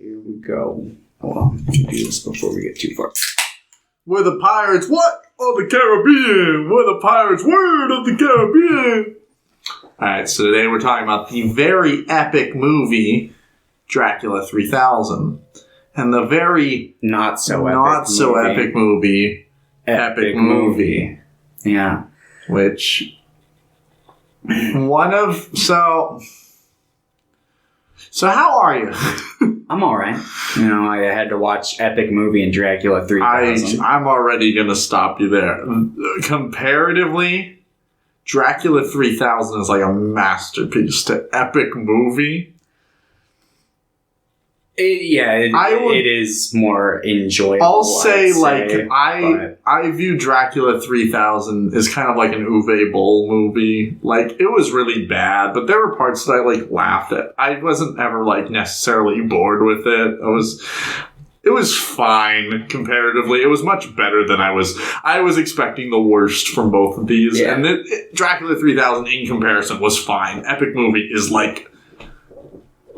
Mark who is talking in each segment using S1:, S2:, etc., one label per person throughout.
S1: Here we go. Hold on. Let me do this before we get too far.
S2: We're the pirates, what? Of the Caribbean. We're the pirates, word of the Caribbean. Alright, so today we're talking about the very epic movie, Dracula 3000. And the very
S1: not so
S2: epic movie, Epic Movie.
S1: Yeah.
S2: Which, So how are you?
S1: I'm alright. You know, I had to watch Epic Movie and Dracula 3000.
S2: I'm already going to stop you there. Comparatively, Dracula 3000 is like a masterpiece to Epic Movie.
S1: It is more enjoyable.
S2: I'll say, I view Dracula 3000 as kind of like an Uwe Boll movie. Like, it was really bad, but there were parts that I, laughed at. I wasn't ever, necessarily bored with it. It was fine, comparatively. It was much better than I was expecting the worst from both of these. Yeah. And Dracula 3000, in comparison, was fine. Epic Movie is,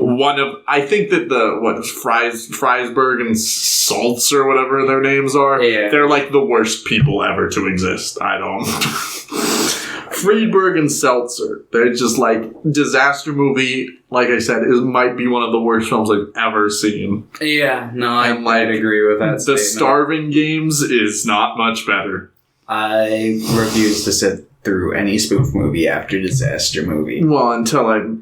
S2: I think that Freisberg and Saltz or whatever their names are, they're the worst people ever to exist. I don't. Friedberg and Seltzer, they're just Disaster Movie, like I said, might be one of the worst films I've ever seen.
S1: Yeah, no, I'd agree with that statement.
S2: Starving Games is not much better.
S1: I refuse to sit through any spoof movie after Disaster Movie.
S2: Well, until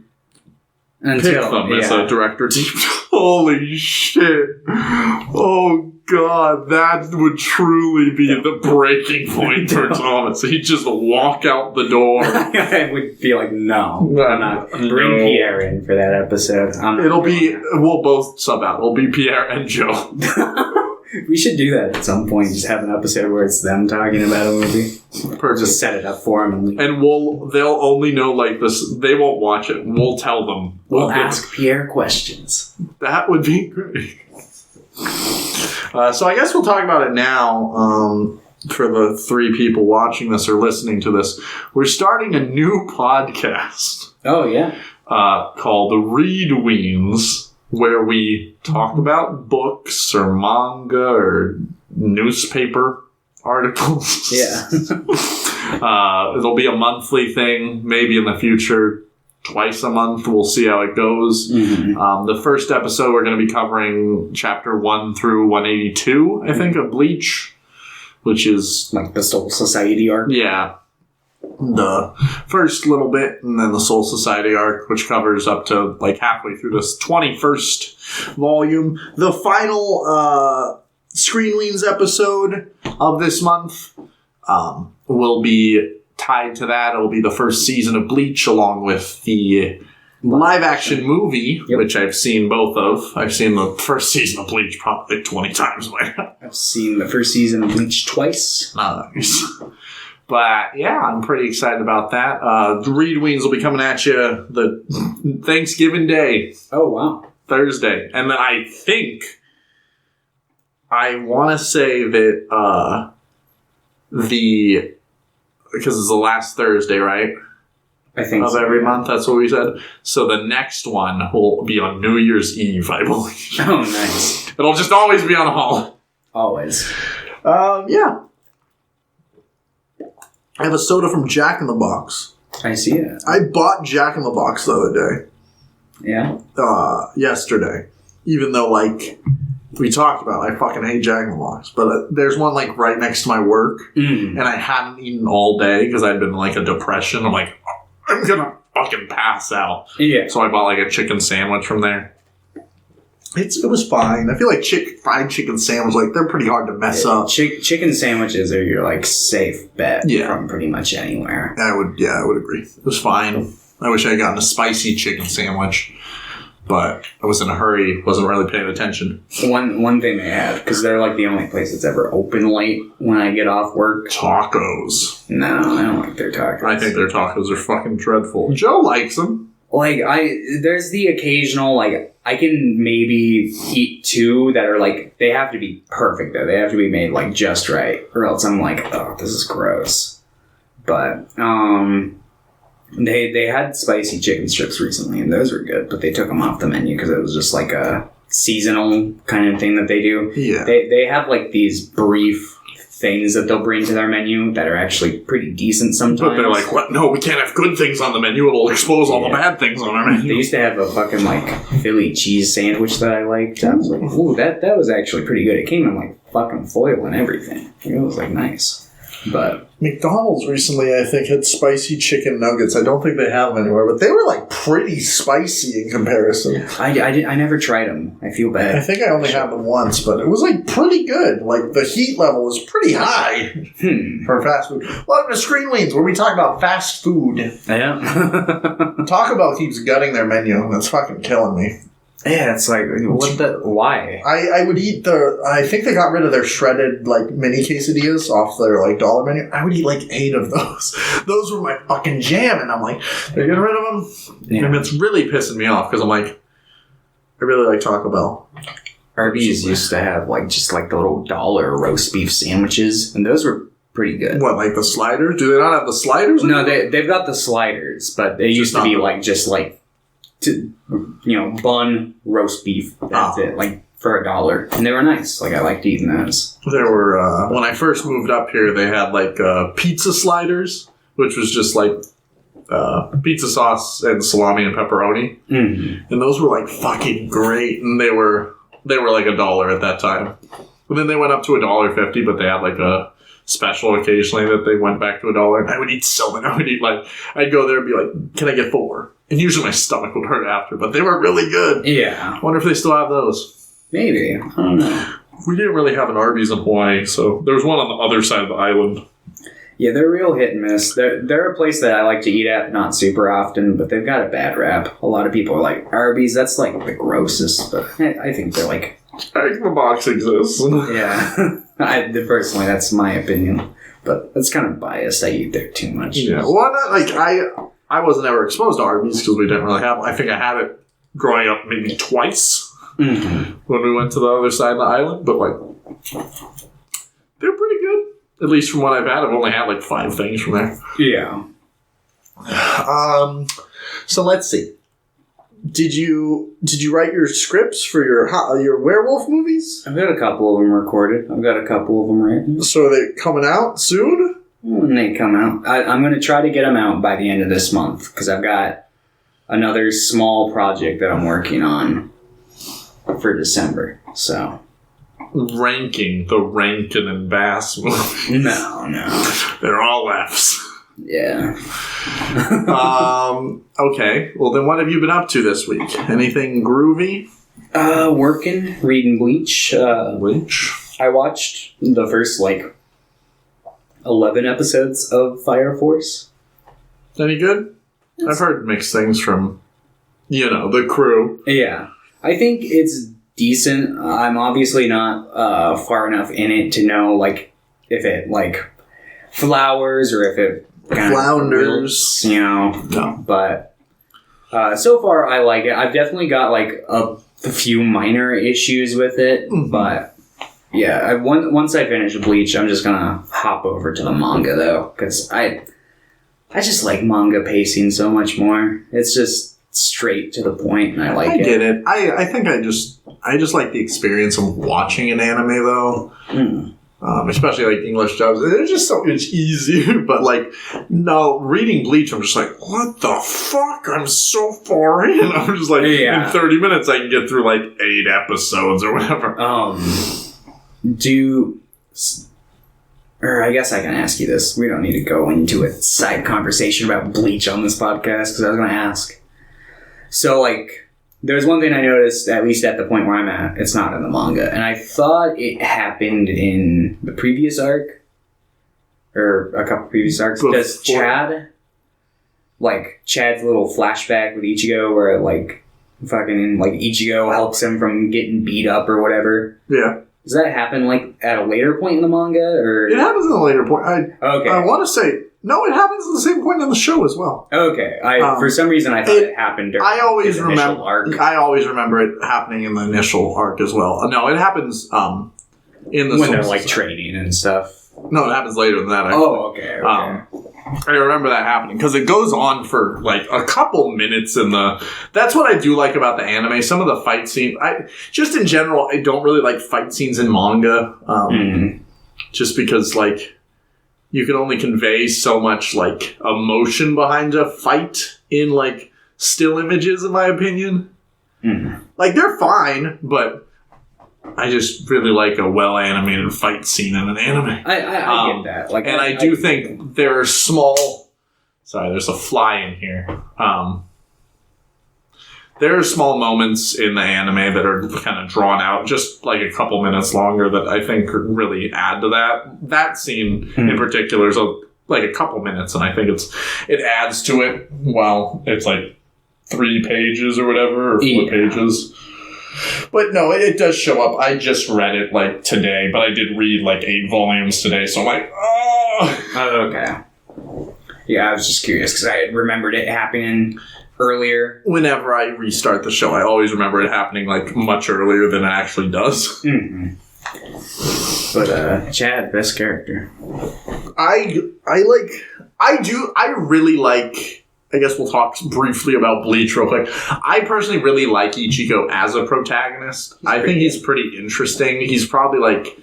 S2: pick them as a director team. Holy shit. Oh, God. That would truly be the breaking point for Thomas. He'd just walk out the door.
S1: I would be like, no. I'm not. Bring Pierre in for that episode.
S2: We'll both sub out. It'll be Pierre and Joe.
S1: We should do that at some point. Just have an episode where it's them talking about a movie. Just set it up for them.
S2: And they'll only know this. They won't watch it. We'll tell them.
S1: We'll ask Pierre questions.
S2: That would be great. So I guess we'll talk about it now. For the 3 people watching this or listening to this, we're starting a new podcast.
S1: Oh, yeah.
S2: Called Weens, where we talk about books or manga or newspaper articles.
S1: Yeah.
S2: It'll be a monthly thing, maybe in the future, twice a month. We'll see how it goes. Mm-hmm. The first episode, we're going to be covering chapter 1 through 182, I think, of Bleach, which is
S1: the Soul Society arc.
S2: Yeah. The first little bit, and then the Soul Society arc, which covers up to halfway through this 21st volume. The final Screen Weens episode of this month will be tied to that. It'll be the first season of Bleach, along with the live-action movie, which I've seen both of. I've seen the first season of Bleach probably 20 times by now.
S1: I've seen the first season of Bleach twice.
S2: Nice. But, yeah, I'm pretty excited about that. The Weens will be coming at you the Thanksgiving Day.
S1: Oh, wow.
S2: Thursday. And then I want to say that because it's the last Thursday, right?
S1: I think
S2: of every month, that's what we said. So the next one will be on New Year's Eve, I believe.
S1: Oh, nice.
S2: It'll just always be on a holiday.
S1: Always.
S2: Yeah. I have a soda from Jack in the Box.
S1: I see it.
S2: I bought Jack in the Box the other day.
S1: Yeah?
S2: Yesterday. Even though, we talked about I fucking hate Jack in the Box. But there's one, right next to my work. And I hadn't eaten all day because I'd been in, a depression. I'm like, I'm gonna fucking pass out.
S1: Yeah.
S2: So I bought, a chicken sandwich from there. It was fine. I feel like fried chicken sandwich, they're pretty hard to mess up.
S1: Chicken sandwiches are your, safe bet from pretty much anywhere.
S2: I would agree. It was fine. I wish I had gotten a spicy chicken sandwich, but I was in a hurry. Wasn't really paying attention.
S1: One thing they have, because they're, the only place that's ever open late when I get off work.
S2: Tacos.
S1: No, I don't like their tacos.
S2: I think their tacos are fucking dreadful. Joe likes them.
S1: There's the occasional, I can maybe eat 2 that are, they have to be perfect, though. They have to be made, just right. Or else I'm oh, this is gross. But, they had spicy chicken strips recently, and those were good. But they took them off the menu because it was just, a seasonal kind of thing that they do.
S2: Yeah.
S1: They have like these brief things that they'll bring to their menu that are actually pretty decent sometimes.
S2: But they're like, what? No, we can't have good things on the menu. It'll expose all the bad things on our
S1: They
S2: menu.
S1: used to have a fucking like Philly cheese sandwich that I liked. I was like, ooh, that was actually pretty good. It came in like fucking foil and everything. It was like nice. But
S2: McDonald's recently, I think, had spicy chicken nuggets. I don't think they have them anywhere, but they were like pretty spicy in comparison.
S1: I never tried them. I feel bad.
S2: I think I only had them once, but it was like pretty good. Like the heat level was pretty high for fast food. Welcome to Screen Weens, where we talk about fast food.
S1: Yeah.
S2: Taco Bell keeps gutting their menu. That's fucking killing me.
S1: Yeah, it's like, why?
S2: I would eat I think they got rid of their shredded, like, mini quesadillas off their, like, dollar menu. I would eat, like, 8 of those. Those were my fucking jam, and I'm like, they're getting rid of them? Yeah. And it's really pissing me off, because I'm like, I really like Taco Bell.
S1: Arby's used to have, like, just, like, the little dollar roast beef sandwiches, and those were pretty good.
S2: What, like the sliders? Do they not have the sliders?
S1: No, they've got the sliders, but they used to be, like, just, like, bun, roast beef. That's it. Like for $1, and they were nice. Like I liked eating those.
S2: There were when I first moved up here, they had like pizza sliders, which was just like pizza sauce and salami and pepperoni, and those were like fucking great. And they were like $1 at that time. And then they went up to $1.50, but they had like a special occasionally that they went back to $1. And I would eat so many. I'd go there and be like, "Can I get 4?" And usually my stomach would hurt after, but they were really good.
S1: Yeah.
S2: I wonder if they still have those.
S1: Maybe. I don't know.
S2: We didn't really have an Arby's in Hawaii, so there was one on the other side of the island.
S1: Yeah, they're real hit and miss. They're a place that I like to eat at, not super often, but they've got a bad rap. A lot of people are like, Arby's, that's like the grossest, but I think they're like...
S2: Egg in the box exists.
S1: Yeah. Personally, that's my opinion. But that's kind of biased. I eat there too much.
S2: Yeah, well, I wasn't ever exposed to Arby's because we didn't really have... I think I had it growing up maybe twice when we went to the other side of the island, but like, they're pretty good. At least from what I've had. I've only had like 5 things from there.
S1: Yeah.
S2: So let's see. Did you write your scripts for your werewolf movies?
S1: I've got a couple of them recorded. I've got a couple of them written.
S2: So are they coming out soon?
S1: When they come out. I'm going to try to get them out by the end of this month because I've got another small project that I'm working on for December. So...
S2: Ranking the Rankin and Bass movie.
S1: No.
S2: They're all F's.
S1: Yeah.
S2: Okay. Well, then what have you been up to this week? Anything groovy?
S1: Working, reading Bleach.
S2: Bleach?
S1: I watched the first, 11 episodes of Fire Force.
S2: Any good? I've heard mixed things from, the crew.
S1: Yeah. I think it's decent. I'm obviously not far enough in it to know, if it, flowers or if it kind
S2: flounders.
S1: No. But so far, I like it. I've definitely got, a few minor issues with it, but... Yeah, once I finish Bleach, I'm just gonna hop over to the manga, though, because I just like manga pacing so much more. It's just straight to the point, and I like it.
S2: I get it. I think I just like the experience of watching an anime, though. Especially, English dubs. It's just so much easier, but, reading Bleach, I'm just like, what the fuck? I'm so far in. I'm just like, in 30 minutes, I can get through, 8 episodes or whatever.
S1: Or I guess I can ask you this. We don't need to go into a side conversation about Bleach on this podcast, because I was going to ask. So, there's one thing I noticed, at least at the point where I'm at, it's not in the manga, and I thought it happened in the previous arc, or a couple previous arcs. Does Chad's little flashback with Ichigo, where, Ichigo helps him from getting beat up or whatever?
S2: Yeah.
S1: Does that happen, at a later point in the manga, or...?
S2: It happens at a later point.
S1: Okay.
S2: I want to say... No, it happens at the same point in the show as well.
S1: Okay. For some reason, I thought it happened during the initial arc.
S2: I always remember it happening in the initial arc as well. No, it happens in the...
S1: When they're, training and stuff.
S2: No, it happens later than that, actually.
S1: Oh, okay.
S2: I remember that happening because it goes on for like a couple minutes that's what I do like about the anime. Some of the fight scenes, just in general, I don't really like fight scenes in manga. Just because like you can only convey so much like emotion behind a fight in like still images, in my opinion. Like they're fine, but I just really like a well-animated fight scene in an anime.
S1: I get that. Like,
S2: and I do think there are small... Sorry, there's a fly in here. There are small moments in the anime that are kind of drawn out, just like a couple minutes longer, that I think really add to that. That scene in particular is like a couple minutes, and I think it adds to it while it's like 3 pages or whatever, or 4 pages. But no, it does show up. I just read it like today, but I did read like 8 volumes today, so I'm like, oh.
S1: Okay. Yeah, I was just curious because I had remembered it happening earlier.
S2: Whenever I restart the show, I always remember it happening like much earlier than it actually does.
S1: But Chad, best character.
S2: I really like. I guess we'll talk briefly about Bleach real quick. I personally really like Ichigo as a protagonist. I think he's pretty interesting. He's probably like,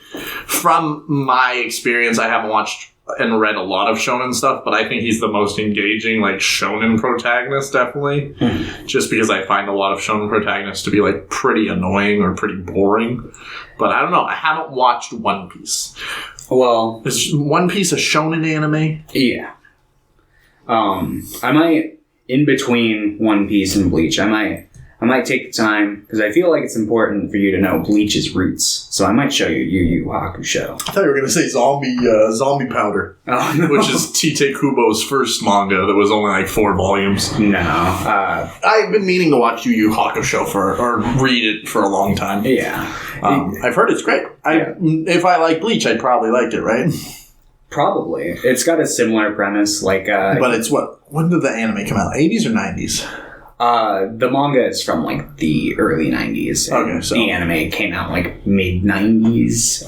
S2: from my experience, I haven't watched and read a lot of shonen stuff, but I think he's the most engaging like shonen protagonist, definitely. Just because I find a lot of shonen protagonists to be like pretty annoying or pretty boring. But I don't know. I haven't watched One Piece.
S1: Well,
S2: is One Piece a shonen anime?
S1: Yeah. I might, in between One Piece and Bleach, I might take the time, because I feel like it's important for you to know Bleach's roots. So I might show you Yu Yu Hakusho.
S2: I thought you were going to say Zombie Powder, which is Tite Kubo's first manga that was only like 4 volumes.
S1: No.
S2: I've been meaning to watch Yu Yu Hakusho or read it for a long time.
S1: Yeah.
S2: I've heard it's great. If I like Bleach, I'd probably like it, right?
S1: Probably. It's got a similar premise, like...
S2: but it's what? When did the anime come out? 80s or 90s?
S1: The manga is from, like, the early 90s.
S2: Okay, so...
S1: The anime came out, like, mid-90s.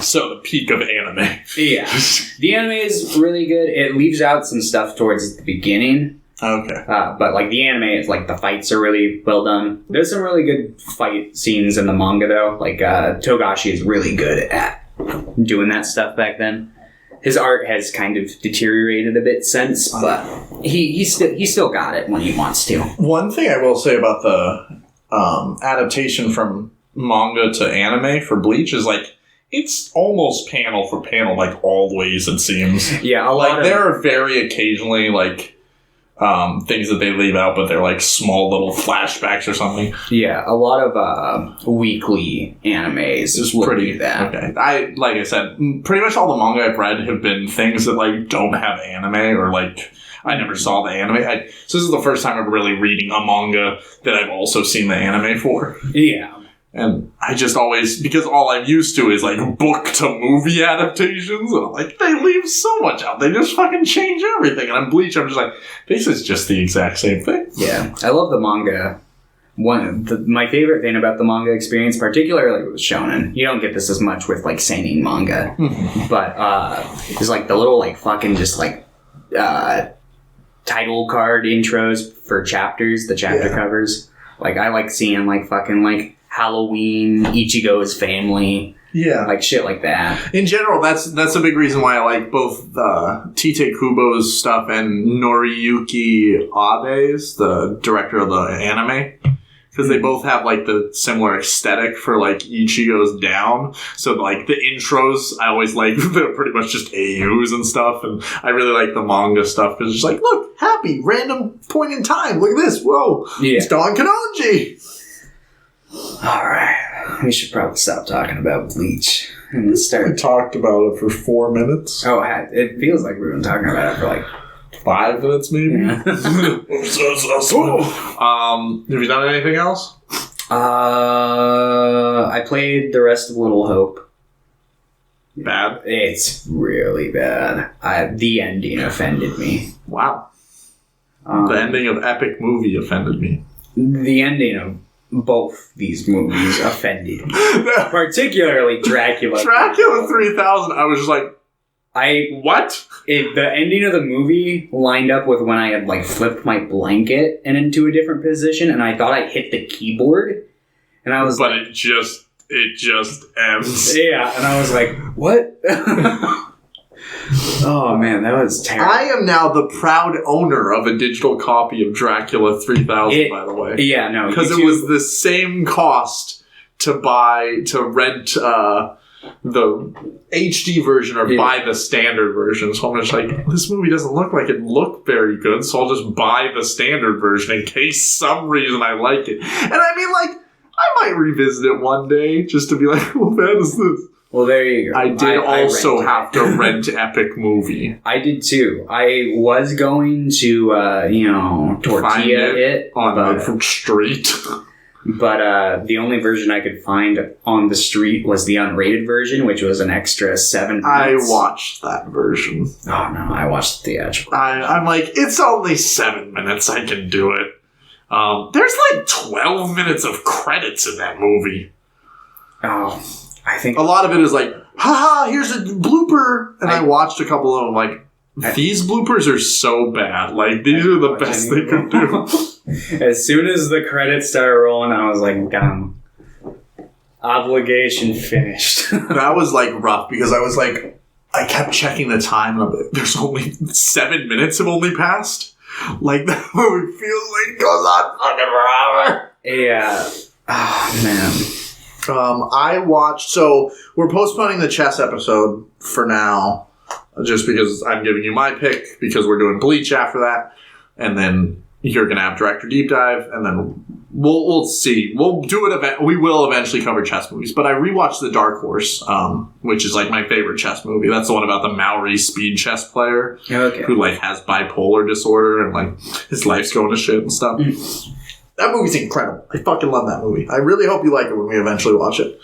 S2: So the peak of anime.
S1: Yeah. The anime is really good. It leaves out some stuff towards the beginning.
S2: Okay.
S1: But, like, the anime is, like, the fights are really well done. There's some really good fight scenes in the manga, though. Like, Togashi is really good at doing that stuff back then. His art has kind of deteriorated a bit since, but he still got it when he wants to. One
S2: thing I will say about the adaptation from manga to anime for Bleach is like it's almost panel for panel, like always it seems.
S1: Yeah,
S2: there are very occasionally like things that they leave out, but they're like small little flashbacks or something.
S1: Yeah, a lot of weekly animes is pretty do that.
S2: Okay, like I said, pretty much all the manga I've read have been things that like don't have anime or like I never saw the anime. So this is the first time I'm really reading a manga that I've also seen the anime for.
S1: Yeah.
S2: And I just always, because all I'm used to is like book to movie adaptations, and I'm like, they leave so much out. They just fucking change everything. And I'm Bleach, I'm just like, this is just the exact same thing.
S1: Yeah. I love the manga. My favorite thing about the manga experience, particularly with shonen, you don't get this as much with like seinen manga, but it's like the little like fucking just like title card intros for chapters, the chapter covers. Like I like seeing like fucking like Halloween, Ichigo's family. Yeah. Like shit like that.
S2: In general, that's a big reason why I like both Tite Kubo's stuff and Noriyuki Abe's, the director of the anime. Because they both have like the similar aesthetic for like Ichigo's down. So like the intros, I always like, they're pretty much just AUs and stuff. And I really like the manga stuff because it's just like, look, happy, random point in time. Look at this. Whoa. Yeah. It's Don Kanonji.
S1: Alright, we should probably stop talking about Bleach and start.
S2: We talked about it for 4 minutes.
S1: Oh, it feels like we've been talking about it for like
S2: 5 minutes, maybe. Yeah. Have you done anything else?
S1: I played the rest of Little Hope.
S2: Bad?
S1: It's really bad. The ending offended me.
S2: Wow. The ending of Epic Movie offended me.
S1: The ending of both these movies offended me. Particularly Dracula.
S2: Dracula 3000, I was just like, What?
S1: The ending of the movie lined up with when I had like flipped my blanket and into a different position, and I thought I hit the keyboard, and I was
S2: but it just ends.
S1: Yeah, and I was like, what? Oh man, that was terrible.
S2: I am now the proud owner of a digital copy of Dracula 3000, by the way.
S1: Yeah, no.
S2: Because it was the same cost to rent the HD version or buy the standard version. So I'm just like, this movie doesn't look like it looked very good, so I'll just buy the standard version in case some reason I like it. And I mean, like, I might revisit it one day just to be like, what bad is this?
S1: Well, there you go.
S2: I did also have to rent Epic Movie.
S1: I did too. I was going to, tortilla it
S2: on the street.
S1: But the only version I could find on the street was the unrated version, which was an extra 7 minutes.
S2: I watched that version.
S1: Oh, no, I watched the theatrical.
S2: I'm like, it's only 7 minutes. I can do it. There's like 12 minutes of credits in that movie.
S1: Oh, I think...
S2: A lot of it is like, haha, here's a blooper. And I watched a couple of them like, these bloopers are so bad. Like, these are the best they could do.
S1: As soon as the credits started rolling, I was like, done. Obligation finished.
S2: That was like rough because I was like, I kept checking the time and I'm like, there's only 7 minutes have only passed. Like, that movie feels like it goes on fucking forever.
S1: Yeah. Oh, man.
S2: I watched, so we're postponing the chess episode for now, just because I'm giving you my pick, because we're doing Bleach after that, and then you're going to have Director Deep Dive, and then we'll see. We'll do it, we will eventually cover chess movies, but I rewatched The Dark Horse, which is like my favorite chess movie. That's the one about the Maori speed chess player, who like has bipolar disorder, and like his life's going to shit and stuff. That movie's incredible. I fucking love that movie. I really hope you like it when we eventually watch it.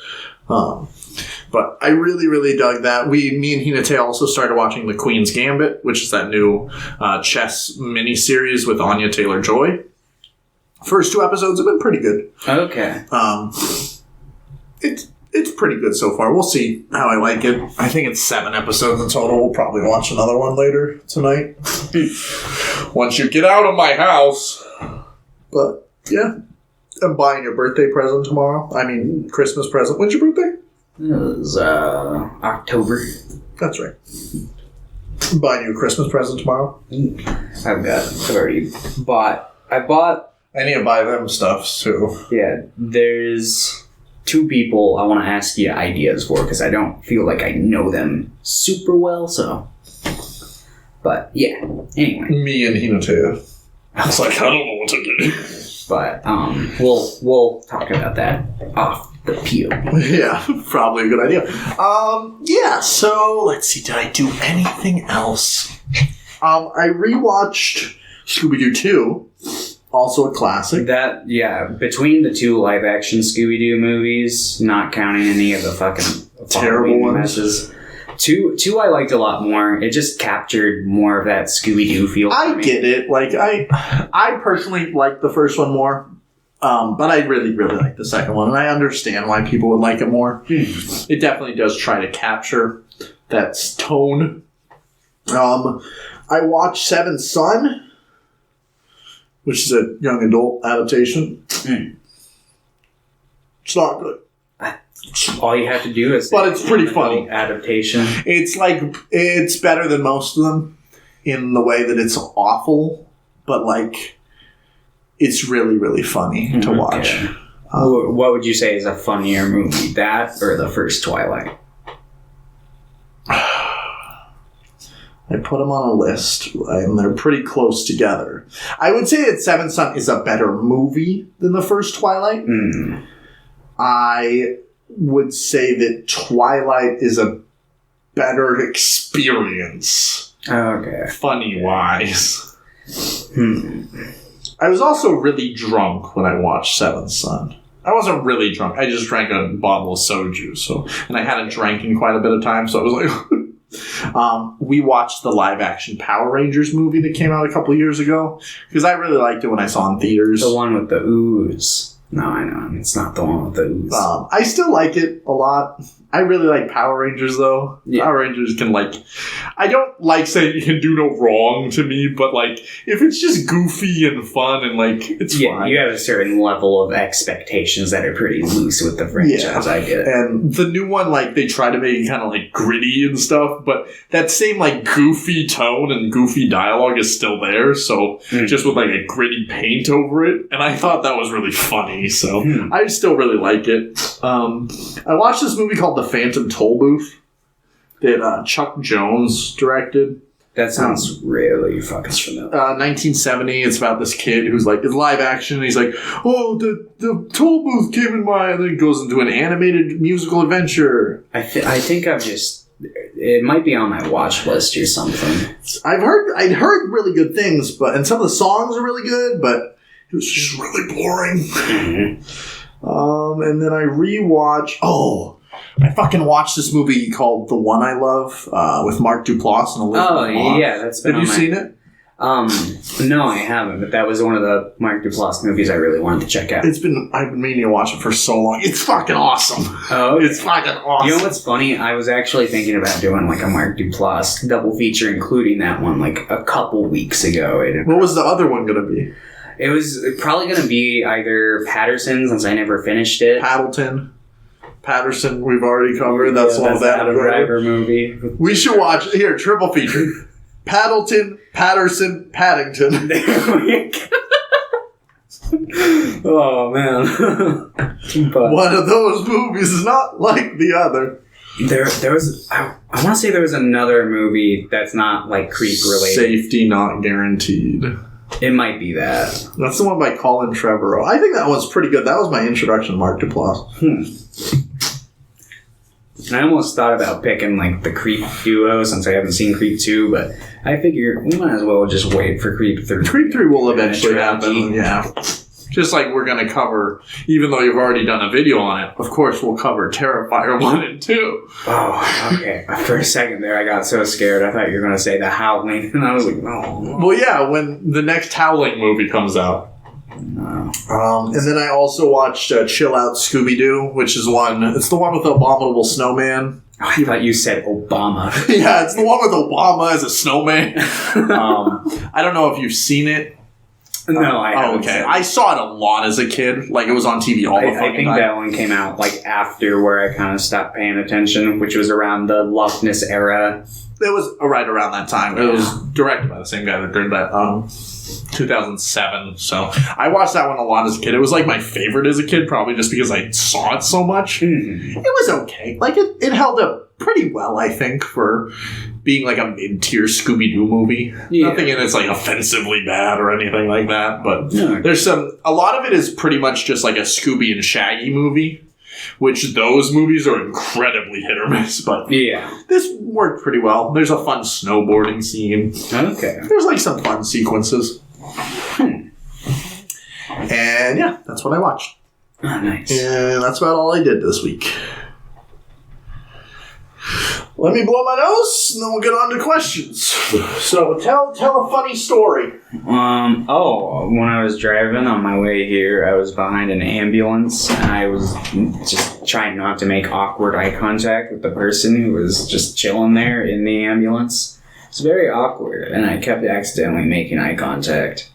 S2: But I really, really dug that. Me and Hinata also started watching The Queen's Gambit, which is that new chess miniseries with Anya Taylor-Joy. First 2 episodes have been pretty good.
S1: Okay.
S2: It's pretty good so far. We'll see how I like it. I think it's 7 episodes in total. We'll probably watch another one later tonight. Once you get out of my house. But... yeah, I'm buying your birthday present tomorrow. I mean, Christmas present. When's your birthday?
S1: It was October.
S2: That's right. I'm buying you a Christmas present tomorrow.
S1: I've already bought.
S2: I need to buy them stuff too.
S1: Yeah, there's 2 people I want to ask you ideas for because I don't feel like I know them super well. So, but yeah. Anyway,
S2: me and Hinata. I was like, I don't know what to do.
S1: But we'll talk about that off the peel.
S2: Yeah, probably a good idea. Yeah. So let's see. Did I do anything else? I rewatched Scooby-Doo 2, also a classic.
S1: Between the 2 live-action Scooby-Doo movies, not counting any of the fucking
S2: terrible ones.
S1: Messes. Two I liked a lot more. It just captured more of that Scooby-Doo feel.
S2: I get it. Like I personally like the first one more, but I really, really like the second one, and I understand why people would like it more. It definitely does try to capture that tone. I watched Seventh Son, which is a young adult adaptation. It's not good.
S1: All you have to do is...
S2: but it's pretty funny.
S1: Adaptation.
S2: It's like... it's better than most of them in the way that it's awful, but like... it's really, really funny to watch.
S1: Okay. What would you say is a funnier movie? That or the first Twilight?
S2: I put them on a list, and they're pretty close together. I would say that Seventh Son is a better movie than the first Twilight. I would say that Twilight is a better experience.
S1: Okay.
S2: Funny-wise. I was also really drunk when I watched Seventh Son. I wasn't really drunk. I just drank a bottle of soju, and I hadn't drank in quite a bit of time, so I was like... we watched the live-action Power Rangers movie that came out a couple years ago, because I really liked it when I saw it in theaters.
S1: The one with the ooze. No, I know. It's not the one with the ooze.
S2: I still like it a lot. I really like Power Rangers, though.
S1: Yeah.
S2: Power Rangers can, like... I don't like saying you can do no wrong to me, but, like, if it's just goofy and fun and, like, it's fine.
S1: You have a certain level of expectations that are pretty loose with the franchise, I get it.
S2: And the new one, like, they try to make it kind of, like, gritty and stuff, but that same, like, goofy tone and goofy dialogue is still there, so just with, like, a gritty paint over it, and I thought that was really funny, so I still really like it. I watched this movie called The Phantom Toll Booth that Chuck Jones directed.
S1: That sounds really fucking familiar.
S2: 1970. It's about this kid who's like, it's live action. And he's like, oh, the toll booth came in my... And then he goes into an animated musical adventure.
S1: I think I've just... It might be on my watch list or something.
S2: I'd heard really good things, and some of the songs are really good, but it was just really boring. And then I rewatched... I fucking watched this movie called The One I Love with Mark Duplass and Elizabeth Moss.
S1: Yeah, that's been.
S2: Have you seen it?
S1: No, I haven't. But that was one of the Mark Duplass movies I really wanted to check out.
S2: I've been meaning to watch it for so long. It's fucking awesome.
S1: Oh, okay.
S2: It's fucking awesome.
S1: You know what's funny? I was actually thinking about doing like a Mark Duplass double feature, including that one, like a couple weeks ago.
S2: What was the other one gonna be?
S1: It was probably gonna be either Patterson, since I never finished it.
S2: Patterson, we've already covered. That's one of that
S1: Adam Driver movie.
S2: We should watch here. Triple feature: Paddleton, Patterson, Paddington.
S1: Oh man! But
S2: one of those movies is not like the other.
S1: There was. I want to say there was another movie that's not like creep related.
S2: Safety not guaranteed.
S1: It might be that.
S2: That's the one by Colin Trevorrow. I think that one's pretty good. That was my introduction to Mark Duplass.
S1: I almost thought about picking like the Creep duo since I haven't seen Creep 2, but I figure we might as well just wait for Creep 3.
S2: Creep 3 will eventually happen, yeah. Just like we're going to cover, even though you've already done a video on it, of course we'll cover Terrifier 1 and 2.
S1: Oh, okay. For a second there, I got so scared. I thought you were going to say The Howling, and I was like, no.
S2: Well, yeah, when the next Howling movie comes out.
S1: No.
S2: And then I also watched Chill Out Scooby-Doo, which is it's the one with the Abominable Snowman.
S1: Oh, I thought you said Obama.
S2: Yeah, it's the one with Obama as a snowman. I don't know if you've seen it.
S1: No, I haven't.
S2: Okay. I saw it a lot as a kid. Like, it was on TV all the fucking time.
S1: I think that one came out, like, after where I kind of stopped paying attention, which was around the Loch Ness era.
S2: It was right around that time. It was directed by the same guy that did that, 2007. So, I watched that one a lot as a kid. It was, like, my favorite as a kid, probably just because I saw it so much. It was okay. Like, it held up pretty well, I think, for being like a mid-tier Scooby-Doo movie. Yeah. Nothing in it's like offensively bad or anything like that, but there's a lot of it is pretty much just like a Scooby and Shaggy movie, which those movies are incredibly hit or miss, but this worked pretty well. There's a fun snowboarding scene.
S1: Okay.
S2: There's like some fun sequences. And yeah, that's what I watched.
S1: Oh, nice.
S2: And that's about all I did this week. Let me blow my nose, and then we'll get on to questions. So, tell a funny story.
S1: When I was driving on my way here, I was behind an ambulance, and I was just trying not to make awkward eye contact with the person who was just chilling there in the ambulance. It's very awkward, and I kept accidentally making eye contact.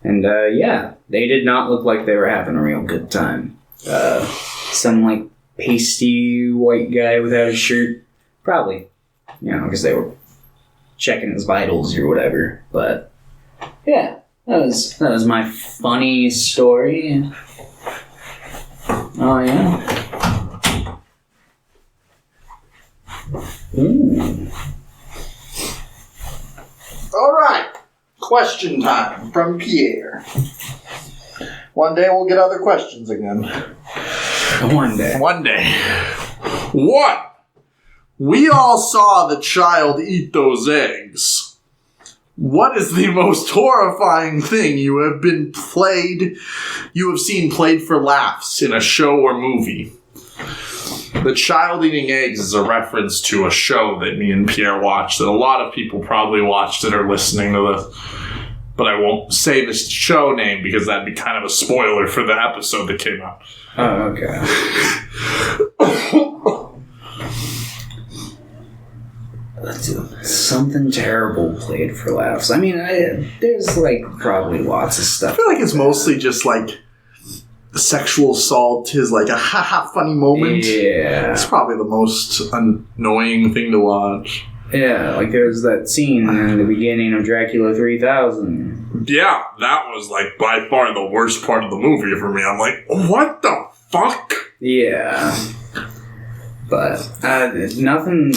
S1: And, they did not look like they were having a real good time. Some, like, pasty white guy without a shirt. Probably, because they were checking his vitals or whatever. But yeah, that was my funny story. Oh yeah. Ooh.
S2: All right, question time from Pierre. One day we'll get other questions again.
S1: One day.
S2: 1. We all saw the child eat those eggs. What is the most horrifying thing you have seen played for laughs in a show or movie? The child eating eggs is a reference to a show that me and Pierre watched that a lot of people probably watched that are listening to this. But I won't say the show name because that'd be kind of a spoiler for the episode that came out.
S1: Oh, okay. something terrible played for laughs. I mean, there's like probably lots of stuff.
S2: I feel like it's mostly just like sexual assault is like a haha funny moment.
S1: Yeah.
S2: It's probably the most annoying thing to watch.
S1: Yeah, like there's that scene in the beginning of Dracula 3000.
S2: Yeah, that was like by far the worst part of the movie for me. I'm like, what the fuck?
S1: Yeah. But nothing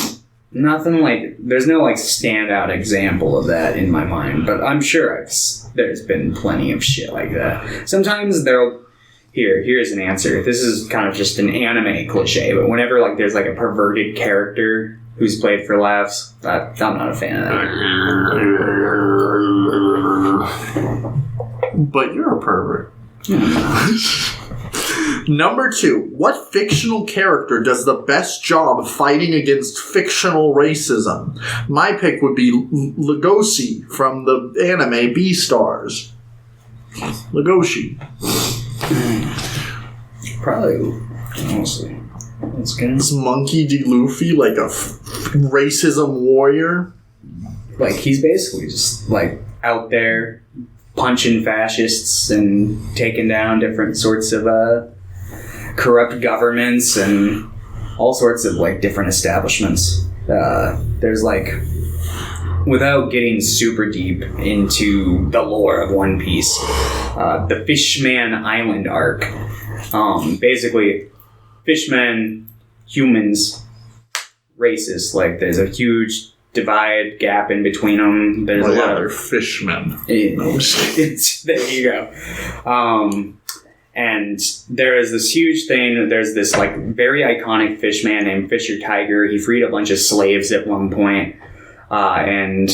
S1: like, there's no like standout example of that in my mind, but I'm sure there's been plenty of shit like that. Sometimes here's an answer. This is kind of just an anime cliche, but whenever like there's like a perverted character who's played for laughs, I'm not a fan of that.
S2: But you're a pervert. Number 2. What fictional character does the best job fighting against fictional racism? My pick would be Legoshi from the anime Beastars. Legoshi.
S1: Probably, honestly. That's good.
S2: This Monkey D. Luffy, like a racism warrior.
S1: Like, he's basically just, like, out there punching fascists and taking down different sorts of corrupt governments and all sorts of, like, different establishments. There's, like, without getting super deep into the lore of One Piece, the Fishman Island arc. Basically, fishmen, humans, races. Like, there's a huge divide, gap in between them. There's a lot of
S2: fishmen.
S1: There you go. And there is this huge thing. There's this like very iconic fishman named Fisher Tiger. He freed a bunch of slaves at one point, and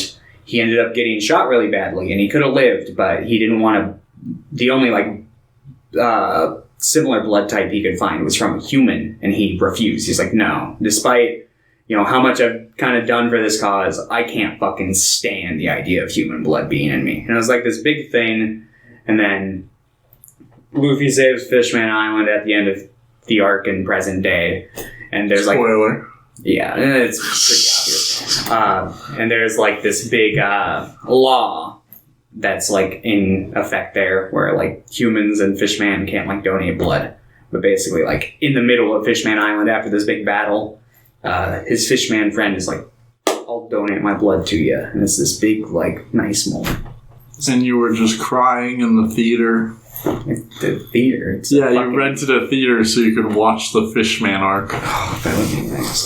S1: he ended up getting shot really badly. And he could have lived, but he didn't want to. The only like similar blood type he could find was from a human, and he refused. He's like, no, despite, you know, how much I've kind of done for this cause, I can't fucking stand the idea of human blood being in me. And it was like this big thing, and then Luffy saves Fishman Island at the end of the arc in present day, and there's like...
S2: Spoiler.
S1: Yeah, it's pretty obvious. And there's like this big law that's like in effect there, where like humans and Fishman can't like donate blood. But basically, like in the middle of Fishman Island after this big battle, his Fishman friend is like, I'll donate my blood to you. And it's this big, like, nice moment.
S2: And you were just crying in the theater.
S1: The theater?
S2: Yeah, you rented a theater so you could watch the Fishman arc.
S1: Oh, that would be nice.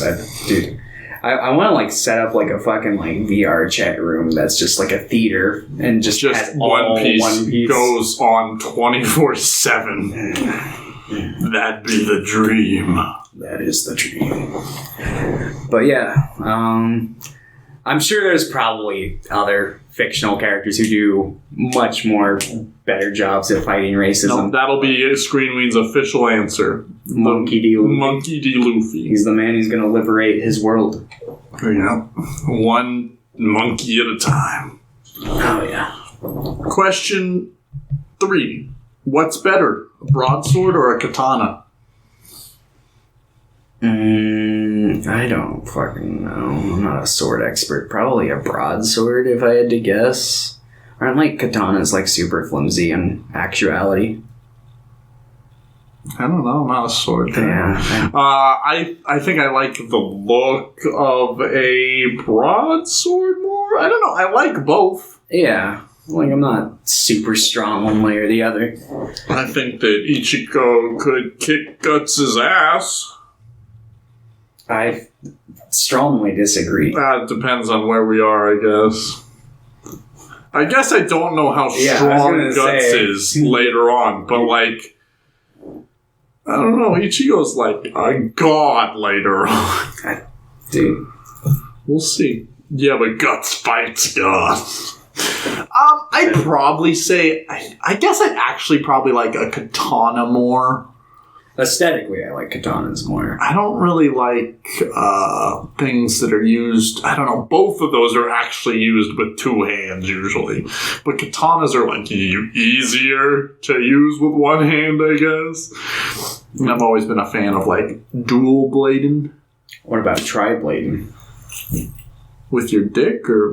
S1: Dude, I want to, like, set up, like, a fucking, like, VR chat room that's just, like, a theater and just has
S2: One Piece goes on 24/7. That'd be the dream.
S1: That is the dream. But yeah, I'm sure there's probably other fictional characters who do much more better jobs at fighting racism.
S2: No, that'll be Screen Weens' official answer.
S1: Monkey D. Luffy.
S2: Monkey D. Luffy.
S1: He's the man who's going to liberate his world.
S2: There you go. One monkey at a time.
S1: Oh, yeah.
S2: Question 3. What's better, a broadsword or a katana?
S1: I don't fucking know. I'm not a sword expert. Probably a broadsword if I had to guess. Aren't like katanas like super flimsy in actuality?
S2: I don't know. I'm not a sword guy.
S1: Yeah.
S2: I think I like the look of a broadsword more. I don't know. I like both.
S1: Yeah. Like, I'm not super strong one way or the other.
S2: I think that Ichigo could kick Guts' ass.
S1: I strongly disagree.
S2: It depends on where we are, I guess. I guess I don't know how strong Guts is later on, but, like, I don't know. Ichigo's, like, a god later on.
S1: Dude.
S2: We'll see. Yeah, but Guts fights gods. I'd probably say, I guess I'd actually probably like a katana more.
S1: Aesthetically, I like katanas more.
S2: I don't really like things that are used. I don't know. Both of those are actually used with 2 hands usually. But katanas are like easier to use with one hand, I guess. And I've always been a fan of like dual blading.
S1: What about tri-blading?
S2: With your dick, or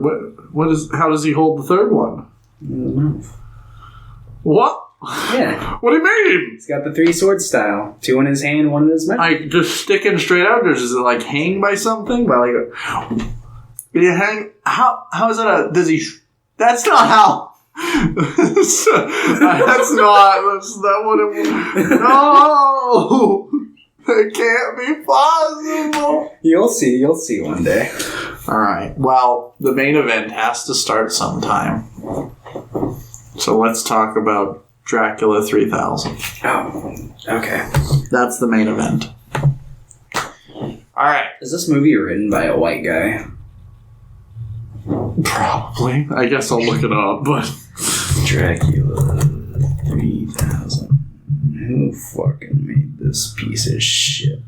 S2: what is? How does he hold the third one?
S1: In the mouth.
S2: What?
S1: Yeah.
S2: What do you mean?
S1: He's got the 3-sword style. 2 in his hand, 1 in his mouth.
S2: Like, just sticking straight out, or does it, like, hang by something? By, like, did he hang? How is that does he, that's not how. That's not what it, no! It can't be possible.
S1: You'll see one day.
S2: Alright, well, the main event has to start sometime. So let's talk about Dracula 3000.
S1: Oh, okay.
S2: That's the main event. Alright.
S1: Is this movie written by a white guy?
S2: Probably. I guess I'll look it up, but...
S1: Dracula 3000. Who fucking made this piece of shit?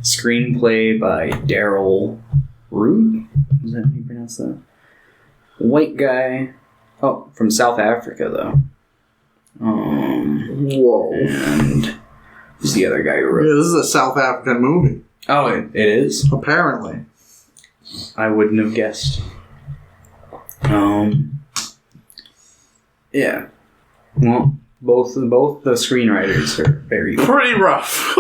S1: Screenplay by Daryl Root? Is that how you pronounce that? White guy. Oh, from South Africa, though.
S2: Whoa.
S1: And who's the other guy who wrote?
S2: Yeah, this is a South African movie.
S1: Oh, it is?
S2: Apparently.
S1: I wouldn't have guessed. Yeah. Well, both the screenwriters are very
S2: pretty rough.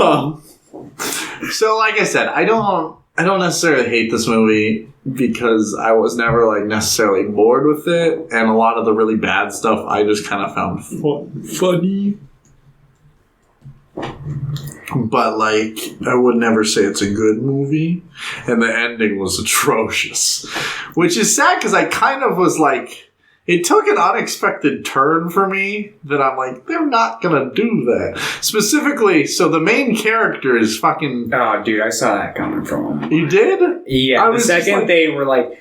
S2: So, like I said, I don't necessarily hate this movie because I was never like necessarily bored with it, and a lot of the really bad stuff I just kind of found funny. But like, I would never say it's a good movie, and the ending was atrocious, which is sad because I kind of was like, it took an unexpected turn for me that I'm like, they're not gonna do that. Specifically, so the main character is fucking...
S1: Oh, dude, I saw that coming from him.
S2: You did?
S1: Yeah, the second they were like,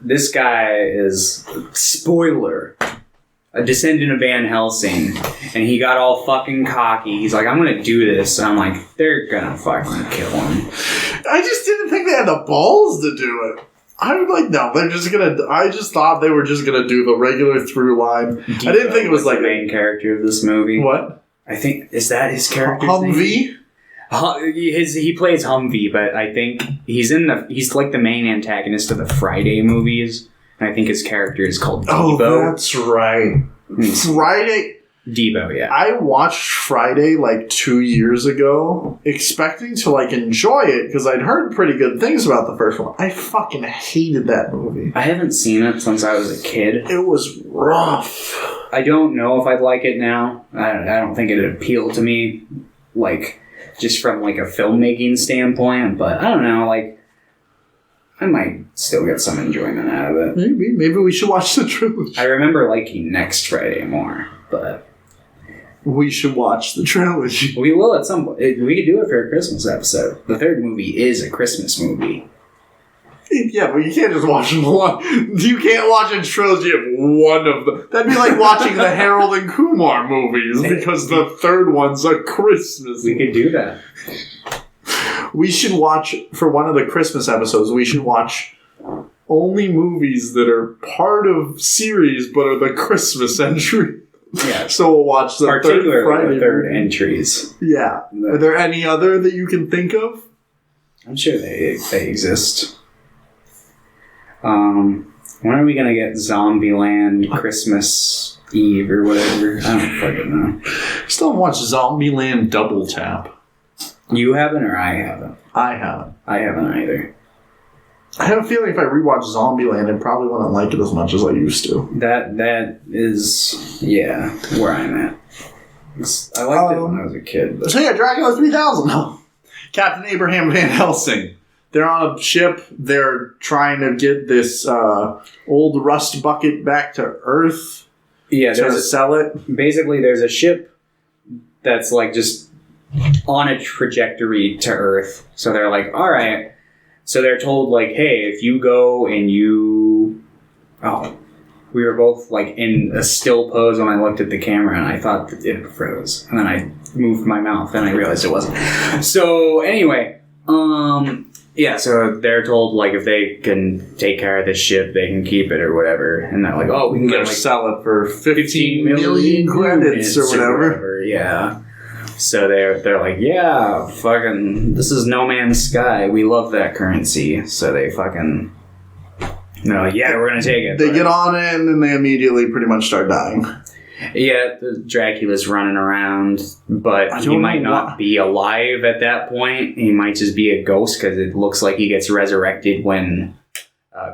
S1: this guy is, spoiler, a descendant of Van Helsing, and he got all fucking cocky. He's like, I'm gonna do this. And I'm like, they're gonna fucking kill him.
S2: I just didn't think they had the balls to do it. I was like, no, they're just gonna... I just thought they were just gonna do the regular through line. I didn't think it was like...
S1: the main character of this movie.
S2: What?
S1: I think... Is that his character's
S2: Humvee?
S1: name? He plays Humvee, but I think he's like the main antagonist of the Friday movies. And I think his character is called Debo.
S2: Oh, that's right. Friday...
S1: Debo, yeah.
S2: I watched Friday like 2 years ago, expecting to like enjoy it because I'd heard pretty good things about the first one. I fucking hated that movie.
S1: I haven't seen it since I was a kid.
S2: It was rough.
S1: I don't know if I'd like it now. I don't think it'd appeal to me, like, just from like a filmmaking standpoint, but I don't know, like, I might still get some enjoyment out of it.
S2: Maybe we should watch the trilogy.
S1: I remember liking Next Friday more, but...
S2: We should watch the trilogy.
S1: We will at some point. We could do it for a Christmas episode. The third movie is a Christmas movie.
S2: Yeah, but you can't just watch one. You can't watch a trilogy of one of them. That'd be like watching the Harold and Kumar movies because the third one's a Christmas
S1: movie. We could do that.
S2: We should watch, for one of the Christmas episodes, we should watch only movies that are part of series but are the Christmas entry.
S1: Yeah.
S2: So we'll watch the
S1: third entries.
S2: Yeah. Are there any other that you can think of?
S1: I'm sure they exist. When are we gonna get Zombieland Christmas Eve or whatever? I don't fucking know.
S2: Still haven't watched Zombieland Double Tap.
S1: You haven't or I haven't?
S2: I haven't.
S1: I haven't either.
S2: I have a feeling if I rewatch Zombieland, I probably wouldn't like it as much as I used to.
S1: That is, yeah, where I'm at. I liked it when I was a kid. But...
S2: So yeah, Dracula 3000. No. Captain Abraham Van Helsing. They're on a ship. They're trying to get this old rust bucket back to Earth.
S1: Yeah,
S2: to sell it.
S1: Basically, there's a ship that's like just on a trajectory to Earth. So they're like, all right. So they're told, like, hey, if you go and you... Oh, we were both, like, in a still pose when I looked at the camera, and I thought that it froze. And then I moved my mouth, and I realized it wasn't. So, anyway, yeah, so they're told, like, if they can take care of this ship, they can keep it or whatever. And they're like, oh, we can get, like,
S2: sell it for 15 million credits or whatever.
S1: Yeah. So they're like, yeah, fucking, this is No Man's Sky. We love that currency. So they fucking No, yeah, we're gonna take it.
S2: They get on it, and then they immediately pretty much start dying.
S1: Yeah, Dracula's running around, but he might not be alive at that point. He might just be a ghost because it looks like he gets resurrected when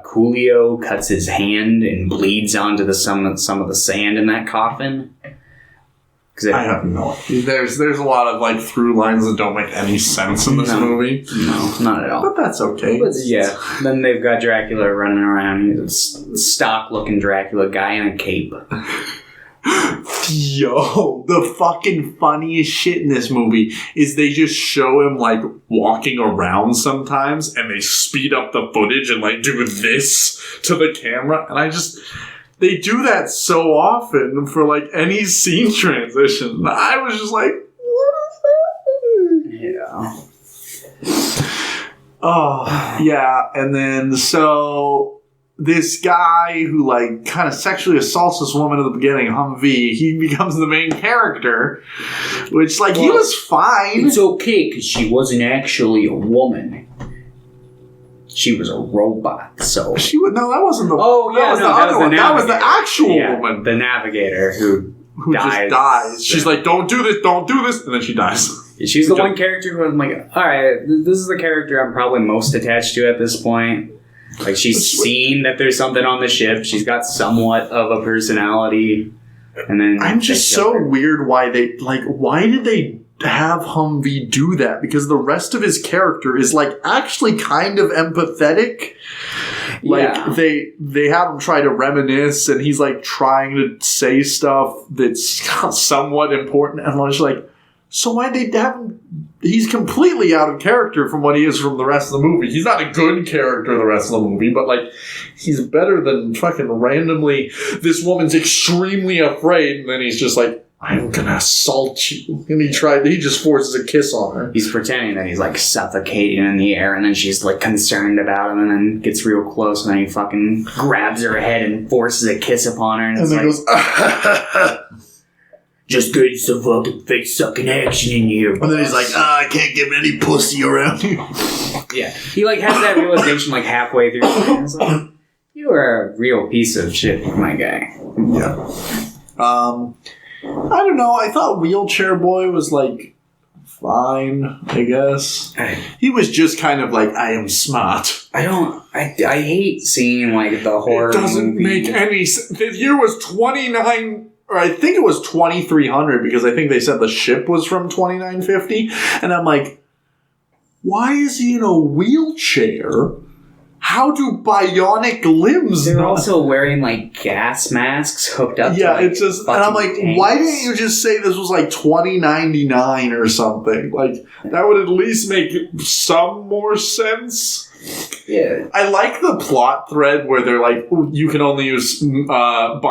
S1: Coolio cuts his hand and bleeds onto some of the sand in that coffin.
S2: I have no idea. There's a lot of like through lines that don't make any sense in this movie.
S1: No, not at all.
S2: But that's okay.
S1: But yeah, then they've got Dracula running around. He's a stock-looking Dracula guy in a cape.
S2: Yo, the fucking funniest shit in this movie is they just show him like walking around sometimes, and they speed up the footage and like do this to the camera, and they do that so often for like any scene transition. I was just like, what is that?
S1: Yeah.
S2: Oh, yeah. And then so this guy who like kind of sexually assaults this woman at the beginning, Humvee, he becomes the main character, which like he was fine.
S1: It's okay because she wasn't actually a woman. She was a robot, so...
S2: that wasn't the...
S1: Oh, yeah,
S2: that was the actual woman.
S1: The navigator who dies.
S2: Just dies. She's like, don't do this, and then she dies.
S1: She's the one character who I'm like, alright, this is the character I'm probably most attached to at this point. Like, she's seen that there's something on the ship, she's got somewhat of a personality, and then...
S2: I'm just so weird why did they have Humvee do that? Because the rest of his character is like actually kind of empathetic. Like they have him try to reminisce, and he's like trying to say stuff that's somewhat important, and I was like, so why'd they have him? He's completely out of character from what he is from the rest of the movie. He's not a good character the rest of the movie, but like he's better than fucking randomly this woman's extremely afraid, and then he's just like, I'm gonna assault you. And he just forces a kiss on her.
S1: He's pretending that he's like suffocating in the air, and then she's like concerned about him, and then gets real close, and then he fucking grabs her head and forces a kiss upon her, and it's
S2: then
S1: like, goes, just getting some fucking face sucking action in here.
S2: And then he's like, I can't get any pussy around here.
S1: Yeah. He like has that realization like halfway through. And it's like, you are a real piece of shit, my guy.
S2: Yeah. I don't know. I thought Wheelchair Boy was like fine, I guess. He was just kind of like, I am smart.
S1: I hate seeing like the horror.
S2: It doesn't make any sense. The year was 29, or I think it was 2300, because I think they said the ship was from 2950. And I'm like, why is he in a wheelchair? How do bionic limbs?
S1: They're also wearing like gas masks hooked up.
S2: Yeah,
S1: to, like,
S2: it's just, and I'm like,
S1: tanks.
S2: why didn't you just say this was like $20.99 or something? Like that would at least make some more sense.
S1: Yeah,
S2: I like the plot thread where they're like, you can only use natural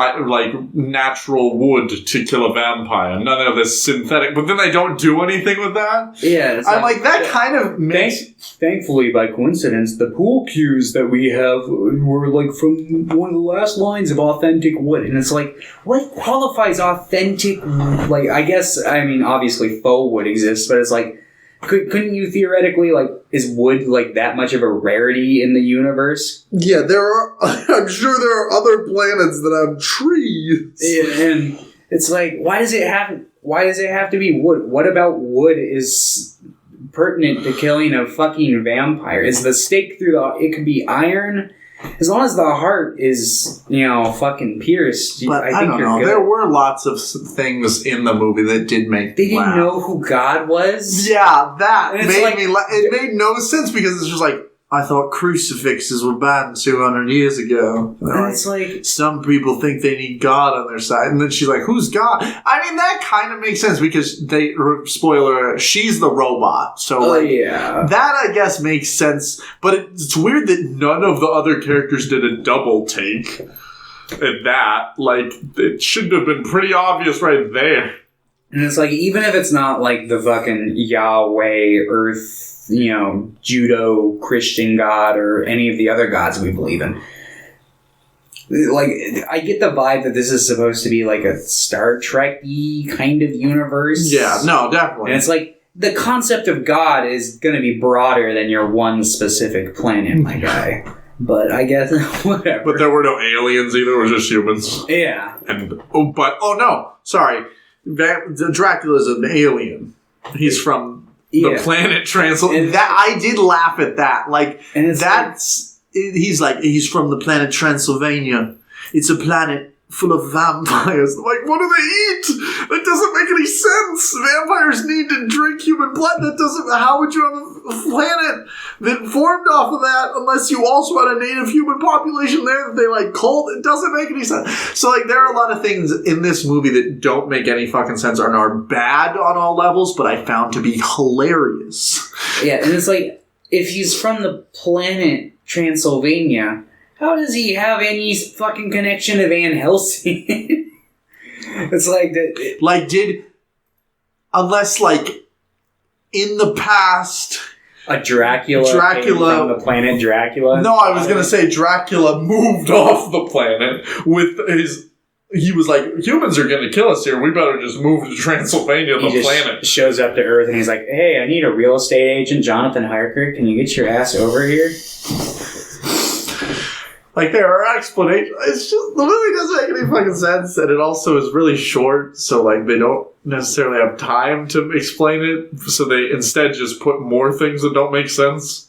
S2: wood to kill a vampire, none of this synthetic. But then they don't do anything with that.
S1: Yeah,
S2: I'm like that kind of makes.
S1: Thankfully, by coincidence, the pool cues that we have were like from one of the last lines of authentic wood, and it's like, what qualifies authentic? Like, I guess, I mean, obviously faux wood exists, but it's like, couldn't you theoretically, like, is wood like that much of a rarity in the universe?
S2: Yeah, I'm sure there are other planets that have trees.
S1: And it's like, why does it have to be wood? What about wood is pertinent to killing a fucking vampire? Is the stake through it could be iron? As long as the heart is, fucking pierced,
S2: but
S1: I think
S2: don't
S1: you're
S2: know.
S1: good.
S2: There were lots of things in the movie that did make
S1: They
S2: me laugh.
S1: didn't know who God was?
S2: Yeah, that
S1: And
S2: made me laugh. It made no sense because it's just like, I thought crucifixes were banned 200 years ago.
S1: And it's like,
S2: some people think they need God on their side. And then she's like, who's God? I mean, that kind of makes sense because spoiler, she's the robot. So,
S1: yeah.
S2: that I guess makes sense. But it's weird that none of the other characters did a double take at that. Like, it should have been pretty obvious right there.
S1: And it's like, even if it's not like the fucking Yahweh, Earth, Judo, Christian God, or any of the other gods we believe in. Like, I get the vibe that this is supposed to be like a Star Trek-y kind of universe.
S2: Yeah, no, definitely.
S1: And it's like, the concept of God is going to be broader than your one specific planet, my guy. But I guess whatever.
S2: But there were no aliens either. It was just humans.
S1: Yeah.
S2: Sorry. Dracula's an alien. He's from the planet Transylvania. I did laugh at that. Like, he's from the planet Transylvania. It's a planet full of vampires. Like, what do they eat? That doesn't make any sense. Vampires need to drink human blood. How would you have a planet that formed off of that unless you also had a native human population there that they, like, culled? It doesn't make any sense. So, like, there are a lot of things in this movie that don't make any fucking sense and are bad on all levels, but I found to be hilarious.
S1: Yeah, and it's like, if he's from the planet Transylvania, how does he have any fucking connection to Van Helsing? It's like that.
S2: Like, unless, like, in the past,
S1: a Dracula came from the planet Dracula?
S2: No, I was going to say Dracula moved off the planet with his... He was like, humans are going to kill us here. We better just move to Transylvania, the planet.
S1: Shows up to Earth and he's like, hey, I need a real estate agent, Jonathan Harker. Can you get your ass over here?
S2: Like, there are explanations. It's just, the movie doesn't make any fucking sense, and it also is really short, so, like, they don't necessarily have time to explain it, so they instead just put more things that don't make sense.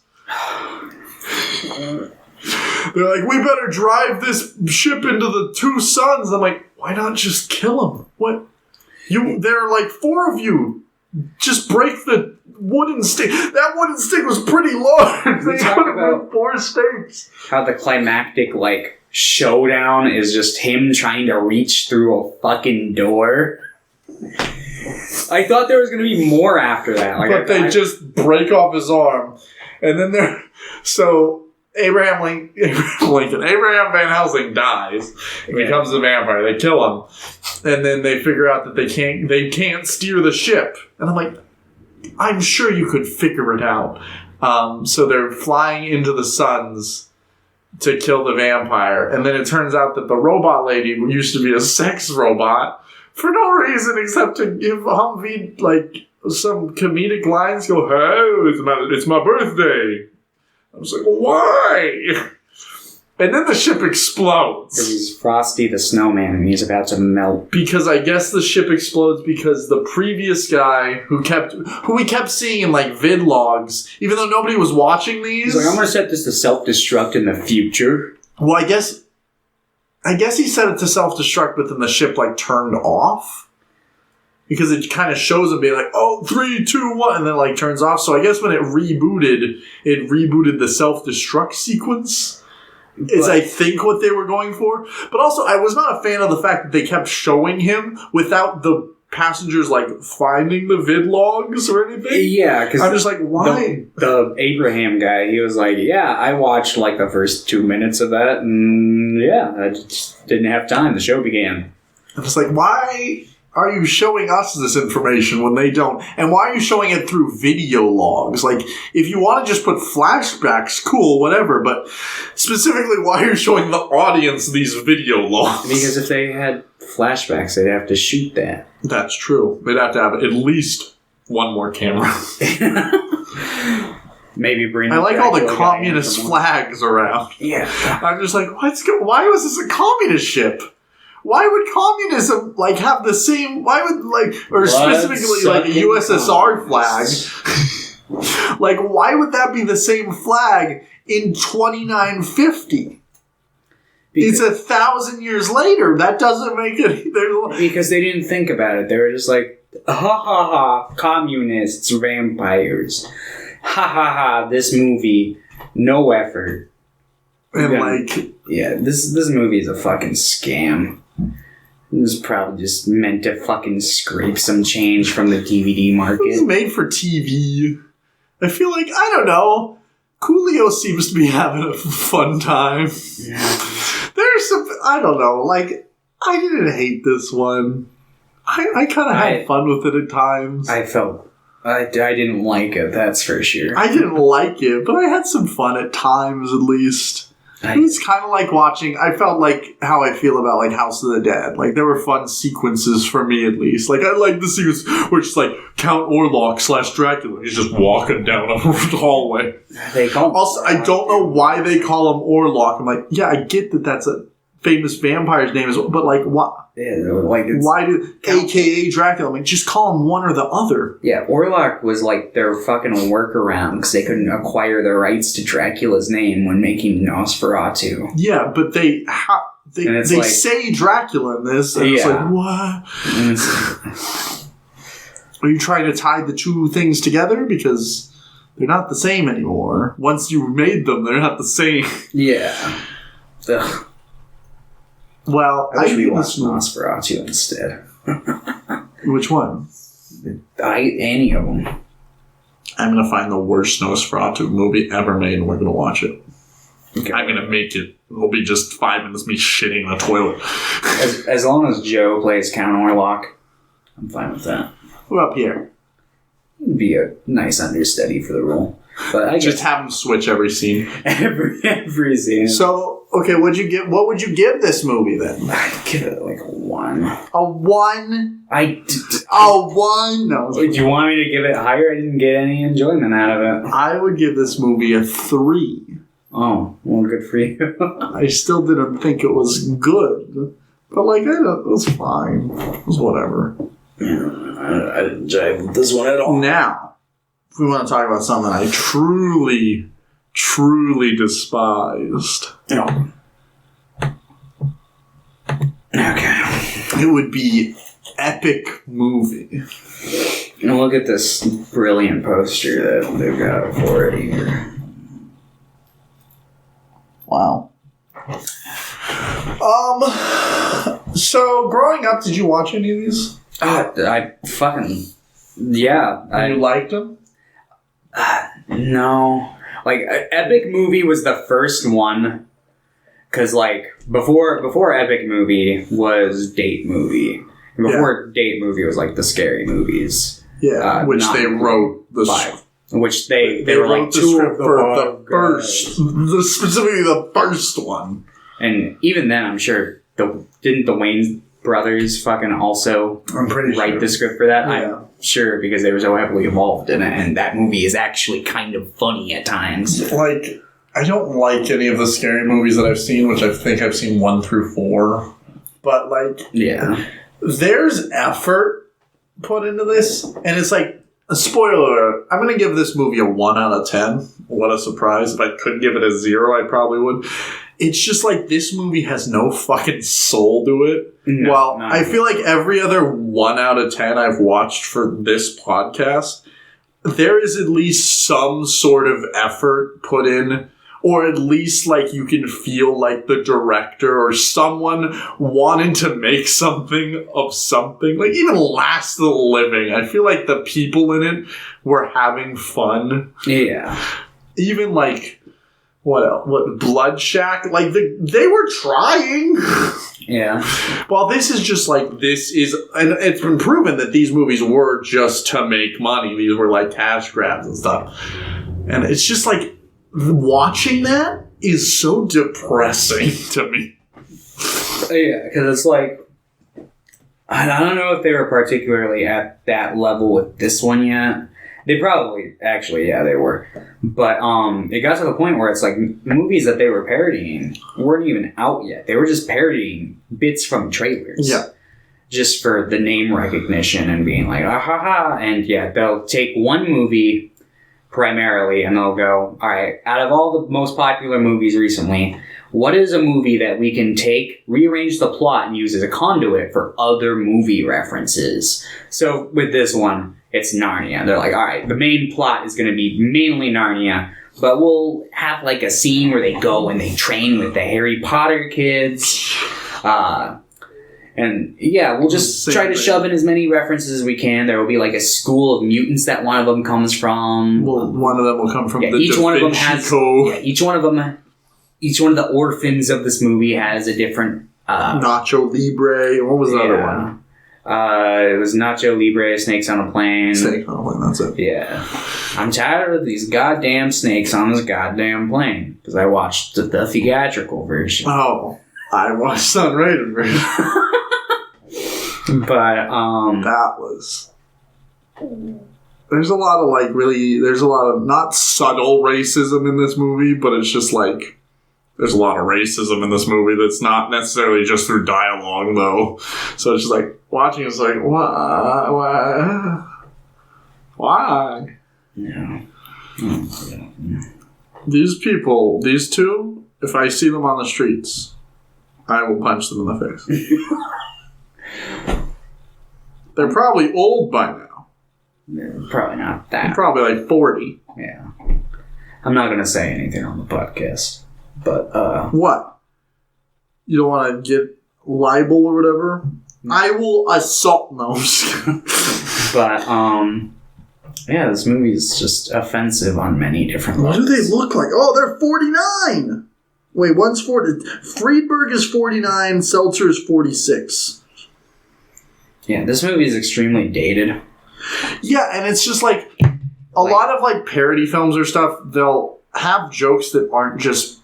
S2: They're like, we better drive this ship into the two suns. I'm like, why not just kill them? What? There are, like, 4 of you. Just break the wooden stick. That wooden stick was pretty large. They talk about 4 stakes.
S1: How the climactic, like, showdown is just him trying to reach through a fucking door. I thought there was going to be more after that. Like,
S2: but they just break off his arm. And then so Abraham Van Helsing dies and becomes a vampire. They kill him. And then they figure out that they can't steer the ship. And I'm like, I'm sure you could figure it out. So they're flying into the suns to kill the vampire. And then it turns out that the robot lady used to be a sex robot for no reason except to give Humvee, like, some comedic lines. Go, hey, it's my birthday. I was like, why? And then the ship explodes.
S1: Because he's Frosty the Snowman and he's about to melt.
S2: Because I guess the ship explodes because the previous guy who we kept seeing in, like, vid logs, even though nobody was watching these.
S1: He's like, I'm going to set this to self-destruct in the future.
S2: Well, I guess he set it to self-destruct, but then the ship, like, turned off. Because it kind of shows him being like, oh, 3, 2, 1, and then, like, turns off. So I guess when it rebooted the self-destruct sequence. Is, I think, what they were going for. But also, I was not a fan of the fact that they kept showing him without the passengers, like, finding the vid logs or anything.
S1: Yeah, because
S2: I'm just like, why?
S1: The Abraham guy, he was like, yeah, I watched, like, the first 2 minutes of that, and yeah, I just didn't have time. The show began.
S2: I'm just like, why are you showing us this information when they don't? And why are you showing it through video logs? Like, if you want to just put flashbacks, cool, whatever. But specifically, why are you showing the audience these video logs?
S1: Because if they had flashbacks, they'd have to shoot that.
S2: That's true. They'd have to have at least one more camera.
S1: Maybe bring.
S2: I like all the communist flags around.
S1: Yeah.
S2: I'm just like, why was this a communist ship? Why would communism, like, have the same... Why would, like... Or specifically, like, a USSR flag. Like, why would that be the same flag in 2950? It's 1,000 years later. That doesn't make it...
S1: Because they didn't think about it. They were just like, ha ha ha, communists, vampires. Ha ha ha, this movie, no effort.
S2: And, like...
S1: Yeah, this movie is a fucking scam. It was probably just meant to fucking scrape some change from the DVD market.
S2: It was made for TV. I feel like, I don't know, Coolio seems to be having a fun time.
S1: Yeah.
S2: There's some, I don't know, like, I didn't hate this one. I kind of had fun with it at times.
S1: I didn't like it, that's for sure.
S2: I didn't like it, but I had some fun at times, at least. It was kind of like watching. I felt like how I feel about like House of the Dead. Like there were fun sequences for me at least. Like I like the sequence where it's like Count Orlok / Dracula. He's just walking down a hallway.
S1: They call him
S2: also, I don't know why they call him Orlok. I'm like, yeah, I get that that's a famous vampire's name, but like what?
S1: Yeah, like
S2: why do AKA Dracula? Like just call him one or the other.
S1: Yeah, Orlok was like their fucking workaround because they couldn't acquire the rights to Dracula's name when making Nosferatu.
S2: Yeah, but they like, say Dracula in this, and it's like what? Are you trying to tie the two things together because they're not the same anymore? Once you made them, they're not the same.
S1: Yeah. Ugh.
S2: Well,
S1: I wish we watched Nosferatu instead.
S2: Which one?
S1: Any of them.
S2: I'm going to find the worst Nosferatu movie ever made, and we're going to watch it. Okay. I'm going to make it. It'll be just 5 minutes of me shitting in the toilet.
S1: As long as Joe plays Count Orlok, I'm fine with that.
S2: What about Pierre?
S1: It'd be a nice understudy for the role. But I
S2: just have him switch every scene.
S1: every scene.
S2: So, okay, what would you give this movie then?
S1: I'd give it like a 1.
S2: A 1?
S1: A
S2: 1? No.
S1: Do you want me to give it higher? I didn't get any enjoyment out of it.
S2: I would give this movie a 3.
S1: Oh, well, good for you.
S2: I still didn't think it was good. But, like, it was fine. It was whatever.
S1: Yeah, I didn't jive with this one at all.
S2: Now, if we want to talk about something I truly, truly despised.
S1: No. Okay.
S2: It would be epic movie.
S1: And look at this brilliant poster that they've got for it here.
S2: Wow. So, growing up, did you watch any of these?
S1: I fucking... Yeah.
S2: You liked them?
S1: No. Like, Epic Movie was the first one. Because, like, before Epic Movie was Date Movie. And before Date Movie was, like, the scary movies.
S2: Yeah, which they wrote the...
S1: 5. Which they were like
S2: the
S1: two of
S2: the first, specifically the first one.
S1: And even then, I'm sure didn't the Weens brothers fucking also write the script for that? Yeah. I'm sure because they were so heavily involved in it, and that movie is actually kind of funny at times.
S2: Like, I don't like any of the scary movies that I've seen, which I think I've seen 1 through 4. But like, there's effort put into this, and it's like. A spoiler, I'm going to give this movie a 1 out of 10. What a surprise. If I could give it a 0, I probably would. It's just like this movie has no fucking soul to it. No, well, I feel like every other 1 out of 10 I've watched for this podcast, there is at least some sort of effort put in, or at least like you can feel like the director or someone wanting to make something of something. Like even Last of the Living, I feel like the people in it were having fun.
S1: Yeah.
S2: Even like what else? What Blood Shack? Like they were trying.
S1: Yeah.
S2: Well, this is just like and it's been proven that these movies were just to make money. These were like cash grabs and stuff. And it's just like watching that is so depressing to me.
S1: Yeah, because it's like I don't know if they were particularly at that level with this one yet. They probably actually, they were. But it got to the point where it's like movies that they were parodying weren't even out yet. They were just parodying bits from trailers. Yeah. Just for the name recognition and being like, ah ha ha. And they'll take one movie primarily, and they'll go, all right, out of all the most popular movies recently, what is a movie that we can take, rearrange the plot, and use as a conduit for other movie references? So with this one, it's Narnia. They're like, all right, the main plot is going to be mainly Narnia, but we'll have like a scene where they go and they train with the Harry Potter kids. And we'll just try to shove in as many references as we can. There will be like a school of mutants that one of them comes from.
S2: Well, one of them will come from the
S1: each
S2: Da
S1: one of them
S2: Vinci
S1: has
S2: Code.
S1: each one of the orphans of this movie has a different
S2: Nacho Libre. What was the other one?
S1: It was Nacho Libre, Snakes on a Plane.
S2: Snake on a Plane, that's it.
S1: Yeah. I'm tired of these goddamn snakes on this goddamn plane. Because I watched the theatrical version.
S2: Oh, I watched the unrated version.
S1: But,
S2: that was... There's a lot of, like, really... There's a lot of not subtle racism in this movie, but it's just, like... There's a lot of racism in this movie that's not necessarily just through dialogue, though. So it's just like, watching it's like, why? Why?
S1: Yeah.
S2: These people, these two, if I see them on the streets, I will punch them in the face. They're probably old by now.
S1: They're probably not that.
S2: They're probably like 40.
S1: Yeah. I'm not going to say anything on the podcast. But,
S2: What? You don't want to get libel or whatever? I will assault... No, I'm just kidding.
S1: But, yeah, this movie is just offensive on many different levels.
S2: What do they look like? Oh, they're 49! Wait, one's 40... Friedberg is 49, Seltzer is 46.
S1: Yeah, this movie is extremely dated.
S2: Yeah, and it's just like... A lot of, like, parody films or stuff, they'll have jokes that aren't just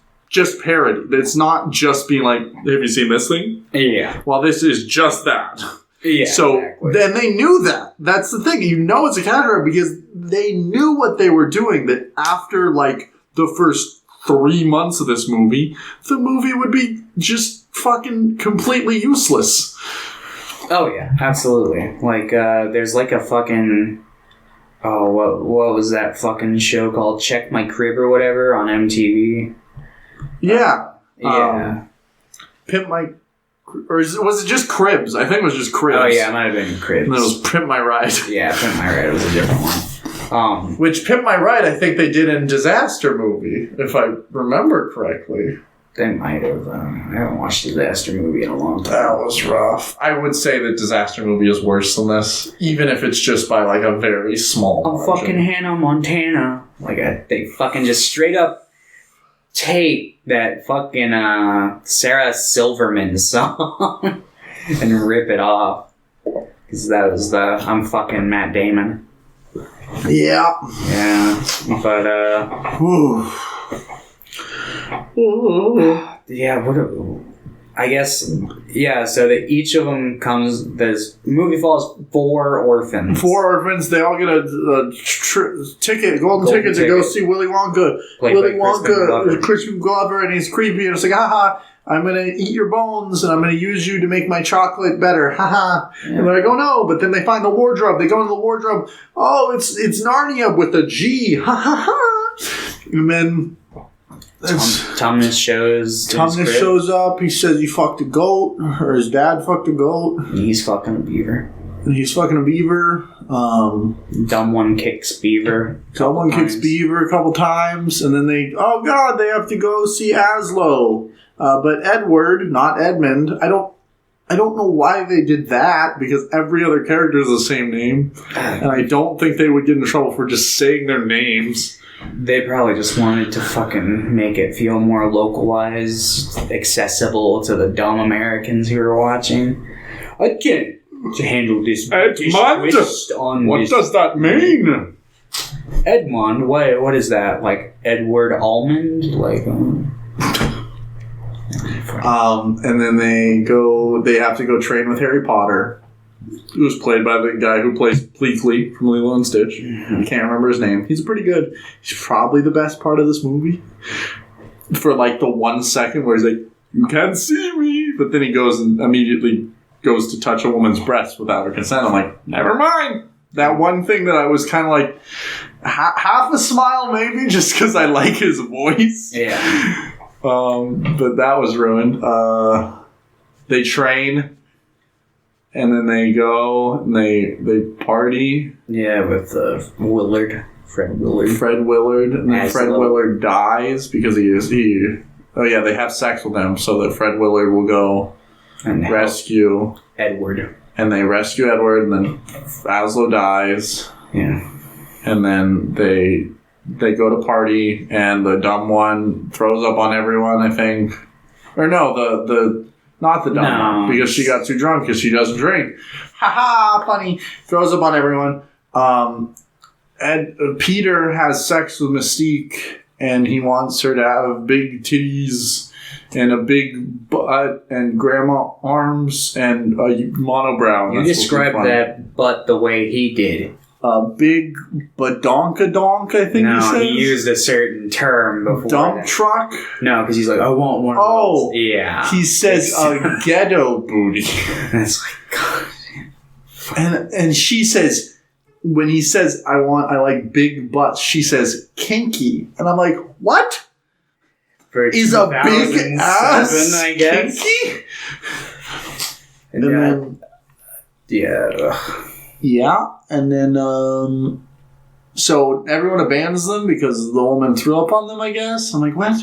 S2: parody. It's not just being like, have you seen this thing?
S1: Yeah.
S2: Well, this is just that.
S1: Yeah,
S2: so
S1: exactly.
S2: Then they knew that. That's the thing. You know it's a counter because they knew what they were doing, that after, like, the first 3 months of this movie, the movie would be just fucking completely useless.
S1: Oh, yeah, absolutely. Like, there's like a fucking... Oh, what was that fucking show called? Check My Crib or whatever on MTV?
S2: Yeah.
S1: Yeah.
S2: Pimp My... Or was it just Cribs? I think it was just Cribs.
S1: Oh, yeah, it might have been Cribs.
S2: And then it was Pimp My Ride.
S1: Yeah, Pimp My Ride was a different one.
S2: Which Pimp My Ride, I think they did in Disaster Movie, if I remember correctly.
S1: They might have. I haven't watched a Disaster Movie in a long time.
S2: That was rough. I would say that Disaster Movie is worse than this, even if it's just by, like, a very small margin.
S1: Fucking Hannah Montana. Like, they fucking just straight up take that fucking Sarah Silverman song and rip it off. Because that was I'm fucking Matt Damon.
S2: Yeah.
S1: Yeah. But, yeah, I guess, yeah, so that each of them this movie follows 4 orphans. 4 orphans, they all get a golden ticket to go see Willy Wonka. Willy Wonka, Crispin Glover, and he's creepy, and it's like, haha, I'm going to eat your bones, and I'm going to use you to make my chocolate better, haha. Yeah. And they're like, oh no, but then they find the wardrobe, they go into the wardrobe, oh, it's Narnia with a G, ha ha ha. And then... Thomas shows
S2: up. He says he fucked a goat, or his dad fucked a goat.
S1: And he's fucking a beaver.
S2: Dumb
S1: one kicks beaver.
S2: A couple times, and then they have to go see Aslo. But Edward, not Edmund. I don't know why they did that, because every other character is the same name, and I don't think they would get in trouble for just saying their names.
S1: They probably just wanted to fucking make it feel more localized, accessible to the dumb Americans who were watching. I can't handle this twist on
S2: what
S1: this.
S2: Does that mean?
S1: Edmond? What is that? Like Edward Almond? Like,
S2: and then they have to go train with Harry Potter, who's played by the guy who plays Pleakley from Lilo and Stitch. I can't remember his name. He's pretty good. He's probably the best part of this movie. For like the 1 second where he's like, you can't see me. But then he goes and immediately goes to touch a woman's breast without her consent. I'm like, never mind. That one thing that I was kind of like, half a smile maybe, just because I like his voice.
S1: Yeah.
S2: But that was ruined. They train. And then they go and they party.
S1: Yeah, with Fred Willard.
S2: And then Fred Willard dies because they have sex with him so that Fred Willard will go and rescue
S1: Edward.
S2: And they rescue Edward, and then Aslo dies.
S1: Yeah.
S2: And then they go to party, and the dumb one throws up on everyone, I think. Or no, not the dumb one, because she got too drunk because she doesn't drink. Ha funny. Throws up on everyone. And Peter has sex with Mystique, and he wants her to have big titties and a big butt and grandma arms and a monobrow.
S1: You described that butt the way he did.
S2: A big badonkadonk, I think he says.
S1: No, he used a certain term before.
S2: Dump
S1: that.
S2: truck?
S1: No, because he's like, I want one of those. Yeah.
S2: He says a ghetto booty.
S1: It's like, God.
S2: And she says, when he says, I like big butts, she says, kinky. And I'm like, what?
S1: For
S2: Is a big ass
S1: I guess.
S2: kinky?
S1: And
S2: then...
S1: Yeah.
S2: Yeah, and then, so everyone abandons them because the woman threw up on them, I guess. I'm like, what?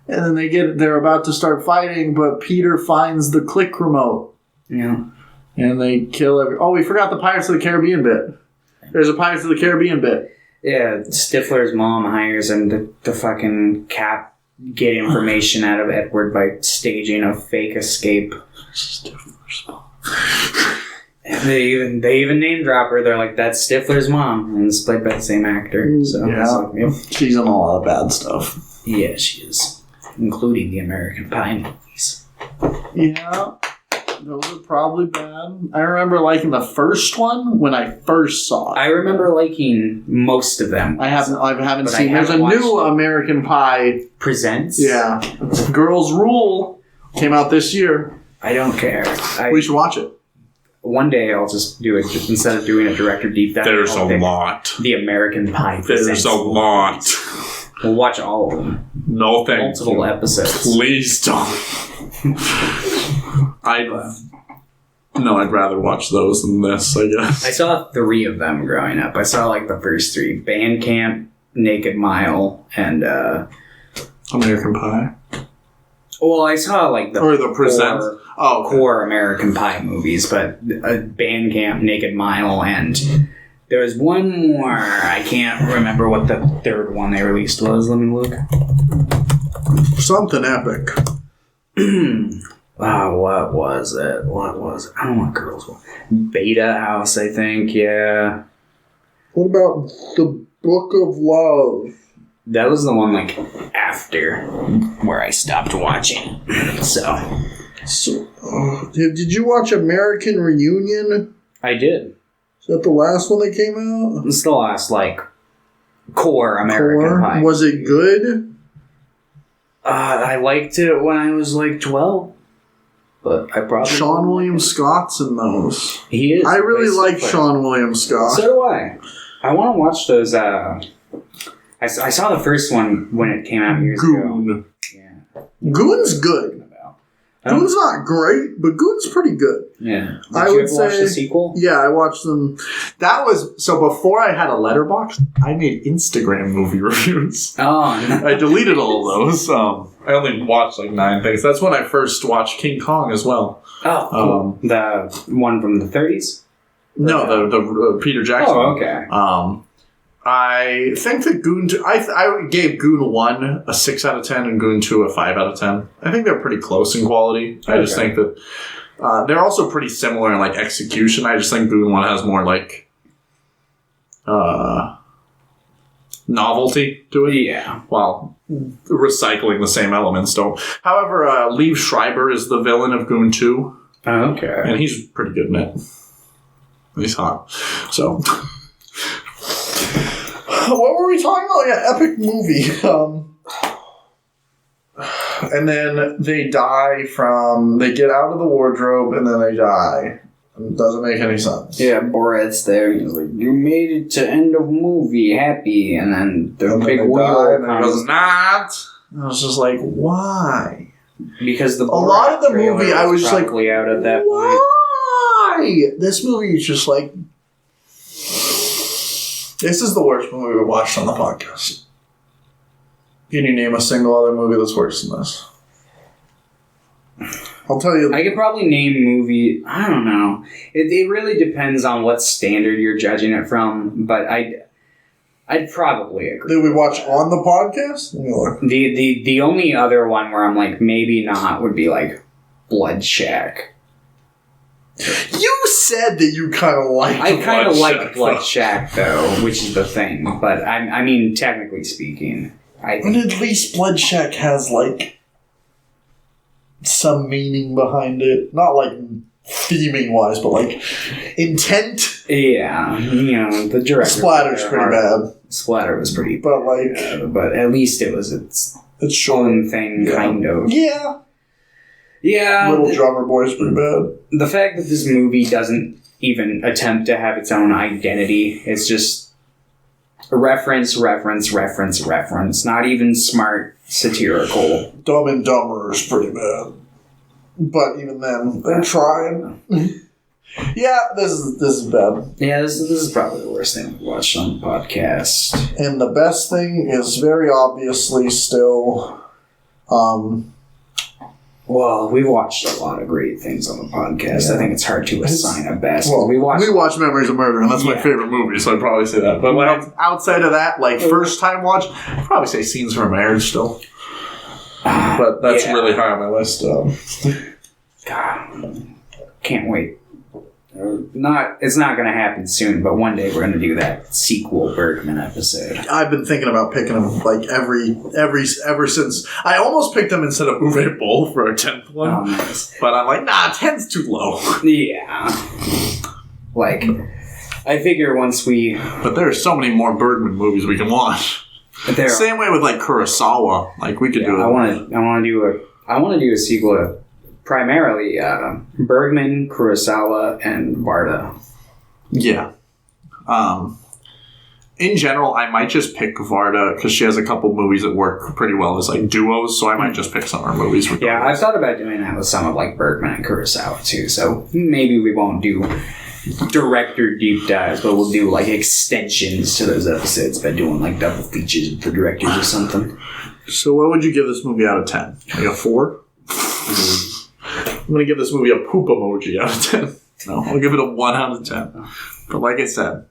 S2: And then they're about to start fighting, but Peter finds the click remote.
S1: Yeah.
S2: And they kill we forgot the Pirates of the Caribbean bit. There's a Pirates of the Caribbean bit.
S1: Yeah, Stifler's mom hires him to fucking get information out of Edward by staging a fake escape.
S2: Stifler's mom.
S1: They even name drop her. They're like, that's Stifler's mom, and it's played by the same actor. So
S2: yeah,
S1: like, yep.
S2: She's in a lot of bad stuff.
S1: Yeah, she is, including the American Pie movies.
S2: Yeah, those are probably bad. I remember liking the first one when I first saw it.
S1: I remember liking most of them.
S2: I haven't seen. There's a new American Pie
S1: Presents.
S2: Yeah, Girls Rule came out this year.
S1: I don't care.
S2: We should watch it.
S1: One day I'll just do it instead of doing a director deep dive.
S2: There's a lot.
S1: The American Pie Presents.
S2: There's a lot.
S1: We'll watch all of them.
S2: No thank
S1: Multiple episodes.
S2: Please don't. I'd rather watch those than this, I guess.
S1: I saw 3 of them growing up. I saw like the first 3. Bandcamp, Naked Mile, and
S2: American Pie.
S1: Well, I saw like
S2: the Presents.
S1: Core American Pie movies, but Bandcamp, Naked Mile, and there was one more. I can't remember what the third one they released was. Let me look.
S2: Something epic.
S1: What was it? I don't know what girls were. Beta House, I think, yeah.
S2: What about The Book of Love?
S1: That was the one, like, after where I stopped watching. So
S2: did you watch American Reunion?
S1: I did.
S2: Is that the last one that came out?
S1: It's the last, like, core American Pie.
S2: Was it good?
S1: I liked it when I was, like, 12. But I probably...
S2: Sean William Scott's in those.
S1: He is.
S2: I really like Sean William Scott.
S1: So do I. I want to watch those, I saw the first one when it came out years ago. Yeah.
S2: Goon's good. Goon's not great, but Goon's pretty good.
S1: Yeah.
S2: I
S1: Did you
S2: would
S1: ever watch
S2: say
S1: the sequel?
S2: Yeah, I watched them. That was so before I had a letterbox. I made Instagram movie reviews.
S1: Oh, no.
S2: I deleted all of those. I only watched like 9 things. That's when I first watched King Kong as well.
S1: Oh, cool. The one from the 30s?
S2: No, the Peter Jackson.
S1: Oh, okay.
S2: I think that Goon 2... I gave Goon 1 a 6 out of 10 and Goon 2 a 5 out of 10. I think they're pretty close in quality. I just think that they're also pretty similar in like execution. I just think Goon 1 has more like novelty to it.
S1: Yeah.
S2: While recycling the same elements don't. However, Liev Schreiber is the villain of Goon 2.
S1: Okay.
S2: And he's pretty good in it. He's hot. So... What were we talking about? Yeah, epic movie. And then they die they get out of the wardrobe and then they die. It doesn't make any sense.
S1: Yeah, Borat's there. He's like, you made it to end of movie, happy. And then the big wheel
S2: comes. Not. I was just like, why?
S1: Because a
S2: lot of the movie, I was just like,
S1: out at that
S2: why? Point. This movie is just like... This is the worst movie we watched on the podcast. Can you name a single other movie that's worse than this? I'll tell you.
S1: I could probably name movie. I don't know. It really depends on what standard you're judging it from, but I'd probably agree.
S2: Did we watch on the podcast? Let me look.
S1: The only other one where I'm like maybe not would be like Blood Shack.
S2: You said that you kind of liked
S1: I kind of like Blood Shack, though, which is the thing. But, I mean, technically speaking, I think...
S2: But at least Blood Shack has, like, some meaning behind it. Not, like, theming-wise, but, like, intent.
S1: Yeah, the director...
S2: Splatter's pretty bad.
S1: Splatter was pretty
S2: bad. But, like...
S1: but at least it was its own thing, kind of.
S2: Yeah.
S1: Yeah.
S2: Little Drummer Boy's pretty bad.
S1: The fact that this movie doesn't even attempt to have its own identity, it's just reference. Not even smart, satirical.
S2: Dumb and Dumber is pretty bad. But even then, they're trying. Yeah, this is bad.
S1: Yeah, this is probably the worst thing we've watched on the podcast.
S2: And the best thing is very obviously still...
S1: Well, we watched a lot of great things on the podcast. Yeah. I think it's hard to assign a best.
S2: Well, we watched
S1: Memories of Murder,
S2: and that's my favorite movie, so I'd probably say that. But outside of that, like first time watch, I'd probably say Scenes from a Marriage still. But that's really high on my list.
S1: God, can't wait. It's not going to happen soon, but one day we're going to do that sequel Bergman episode.
S2: I've been thinking about picking them like ever since. I almost picked them instead of Uwe Boll for a 10th one.
S1: Oh, nice.
S2: But I'm like, nah, 10's too low.
S1: Yeah. Like, I figure once we...
S2: But there are so many more Bergman movies we can watch. Same way with like Kurosawa. Like we could do it.
S1: I want to do a sequel to primarily Bergman, Kurosawa, and Varda.
S2: Yeah. In general, I might just pick Varda because she has a couple movies that work pretty well as like duos, so I might just pick some of her movies.
S1: Yeah, I've thought about doing that with some of like Bergman and Kurosawa too, so maybe we won't do director deep dives, but we'll do like extensions to those episodes by doing like double features with the directors or something.
S2: So what would you give this movie out of 10? Like a 4? I'm going to give this movie a poop emoji out of 10. No, I'll give it a 1 out of 10. But like I said,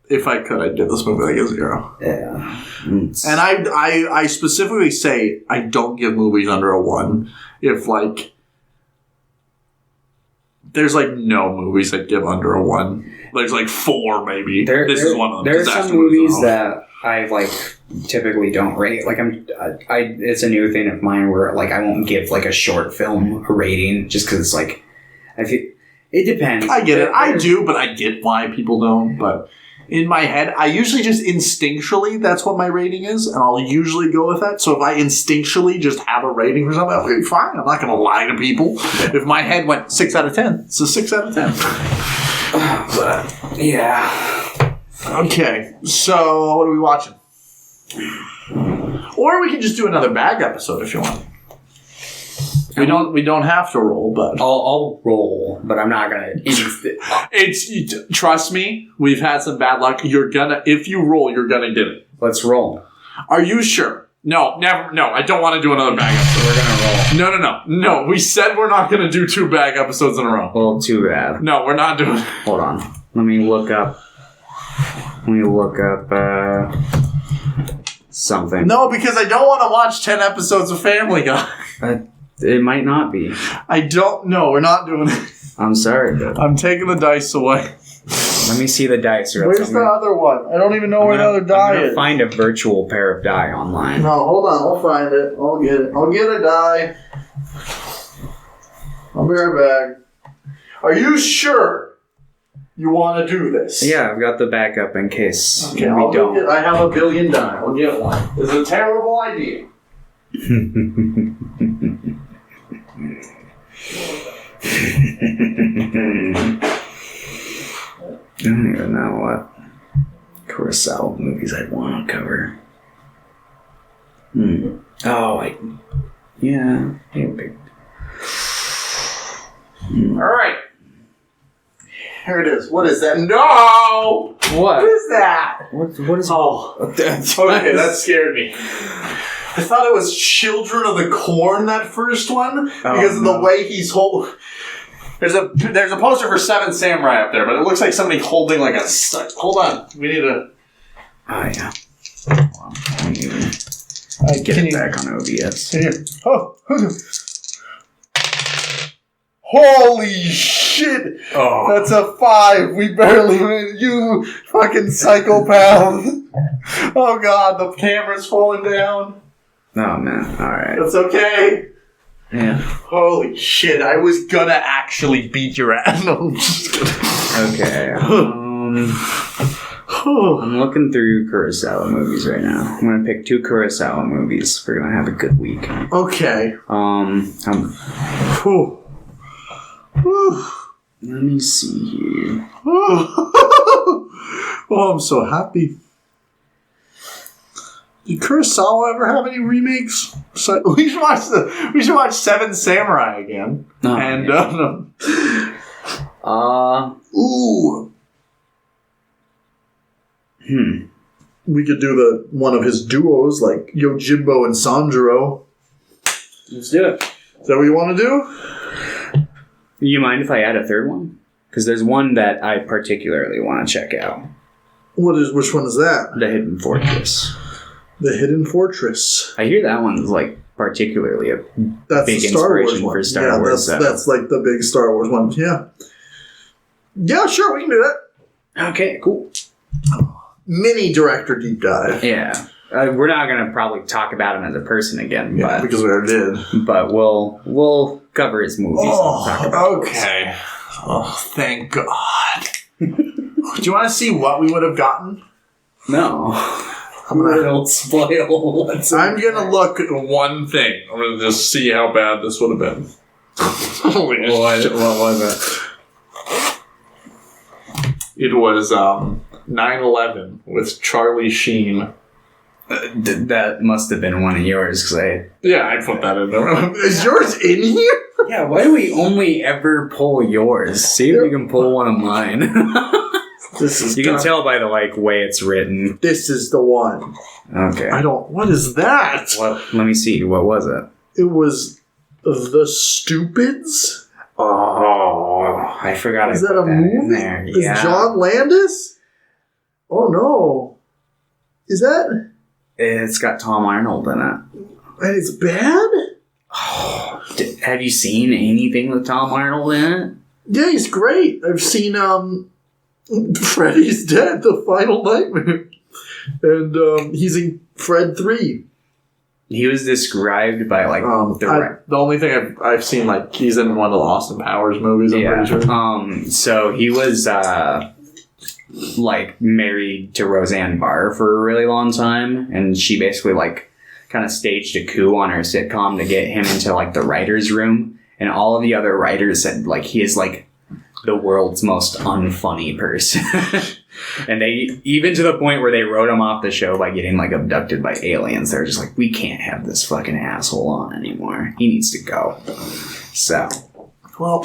S2: if I could, I'd give this movie like a 0.
S1: Yeah.
S2: And I specifically say I don't give movies under a 1 if like there's like no movies that give under a 1. There's like 4 maybe. This is one of them.
S1: There are some movies that I like typically don't rate. Like it's a new thing of mine where like I won't give like a short film a rating just because it's like I feel it depends.
S2: I get it. I do, but I get why people don't. But in my head, I usually just instinctually that's what my rating is, and I'll usually go with that. So if I instinctually just have a rating for something, okay, fine. I'm not going to lie to people. If my head went 6 out of 10, it's a 6 out of 10.
S1: But yeah.
S2: Okay, so what are we watching? Or we can just do another bag episode if you want. We don't have to roll, but
S1: I'll roll, but I'm not gonna.
S2: Trust me, we've had some bad luck. If you roll, you're gonna get it.
S1: Let's roll.
S2: Are you sure? No, never. No, I don't want to do another bag episode.
S1: We're gonna roll.
S2: No. We said we're not gonna do 2 bag episodes in a row.
S1: Well, too bad.
S2: No, we're not doing it.
S1: Hold on. Let me look up something.
S2: No, because I don't want to watch 10 episodes of Family Guy.
S1: It might not be.
S2: I don't know. We're not doing it.
S1: I'm sorry, but
S2: I'm taking the dice away.
S1: Let me see the dice.
S2: Where's the other one? I don't even know where the other die is.
S1: Find a virtual pair of die online.
S2: No, hold on. I'll find it. I'll get it. I'll get a die. I'll be right back. Are you sure you want to do this?
S1: Yeah, I've got the backup in case
S2: we don't. I have a billion die. I'll get one. It's a terrible idea.
S1: I don't even know what Kurosawa movies I'd want to cover. Yeah.
S2: Alright. Here it is. What is that? No!
S1: What
S2: is that?
S1: What is...
S2: Oh. Okay, that scared me. I thought it was Children of the Corn, that first one, because of the way he's holding... There's a poster for Seven Samurai up there, but it looks like somebody holding like a... Hold on. We need a...
S1: Oh, yeah. Well, I get it back on OBS.
S2: Here. Oh. Holy shit!
S1: Oh.
S2: That's a 5. We barely win. You fucking psychopath. Oh god, the camera's falling down.
S1: Oh man, alright.
S2: That's okay.
S1: Yeah.
S2: Holy shit, I was gonna actually beat your ass. No, I'm just kidding.
S1: Okay. I'm looking through Kurosawa movies right now. I'm gonna pick 2 Kurosawa movies. We're gonna have a good week.
S2: Okay. Whew.
S1: Let me see here.
S2: Oh, I'm so happy. Did Kurosawa ever have any remakes? So, we should watch Seven Samurai again.
S1: Oh,
S2: and
S1: ooh.
S2: We could do one of his duos like Yojimbo and Sanjuro.
S1: Let's do it.
S2: Is that what you want to do?
S1: You mind if I add a third one? Because there's one that I particularly want to check out.
S2: Which one is that?
S1: The Hidden Fortress.
S2: The Hidden Fortress.
S1: I hear that one's like particularly a
S2: that's
S1: big
S2: the Star
S1: inspiration
S2: Wars
S1: for
S2: one.
S1: Star Wars.
S2: That's like the big Star Wars one. Yeah. Yeah, sure, we can do that.
S1: Okay, cool.
S2: Mini director deep dive.
S1: Yeah. We're not going to probably talk about him as a person again,
S2: yeah, because we already did.
S1: But we'll cover his movies.
S2: Okay. Oh, thank God. Do you want to see what we would have gotten?
S1: No. Don't spoil what's
S2: I'm going to look at one thing. I'm going to just see how bad this would have been. Holy shit.
S1: What was it?
S2: It was 9/11 with Charlie Sheen.
S1: That must have been one of yours, because I
S2: put that in there. Is yours in here?
S1: Yeah, why do we only ever pull yours? See if we can pull one of mine. You can tell by the way it's written.
S2: This is the one.
S1: Okay.
S2: What is that?
S1: Let me see. What was it?
S2: It was The Stupids.
S1: Oh, I forgot.
S2: Is that a movie?
S1: There.
S2: Is John Landis? Oh no. Is that?
S1: It's got Tom Arnold in it.
S2: And it's bad?
S1: Oh, have you seen anything with Tom Arnold in it?
S2: Yeah, he's great. I've seen Freddy's Dead, The Final Nightmare. And he's in Fred 3.
S1: He was described by
S2: the only thing I've seen he's in one of the Austin Powers movies. I'm pretty sure.
S1: So he was married to Roseanne Barr for a really long time, and she basically kind of staged a coup on her sitcom to get him into the writer's room, and all of the other writers said he is the world's most unfunny person. And they, even to the point where they wrote him off the show by getting abducted by aliens, they're just we can't have this fucking asshole on anymore. He needs to go. So,
S2: well,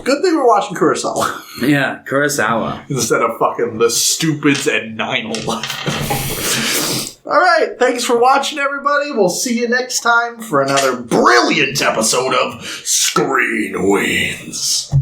S2: good thing we're watching Kurosawa.
S1: Yeah, Kurosawa.
S2: Instead of fucking The Stupids and 9/11. Alright, thanks for watching, everybody. We'll see you next time for another brilliant episode of Screen Weens.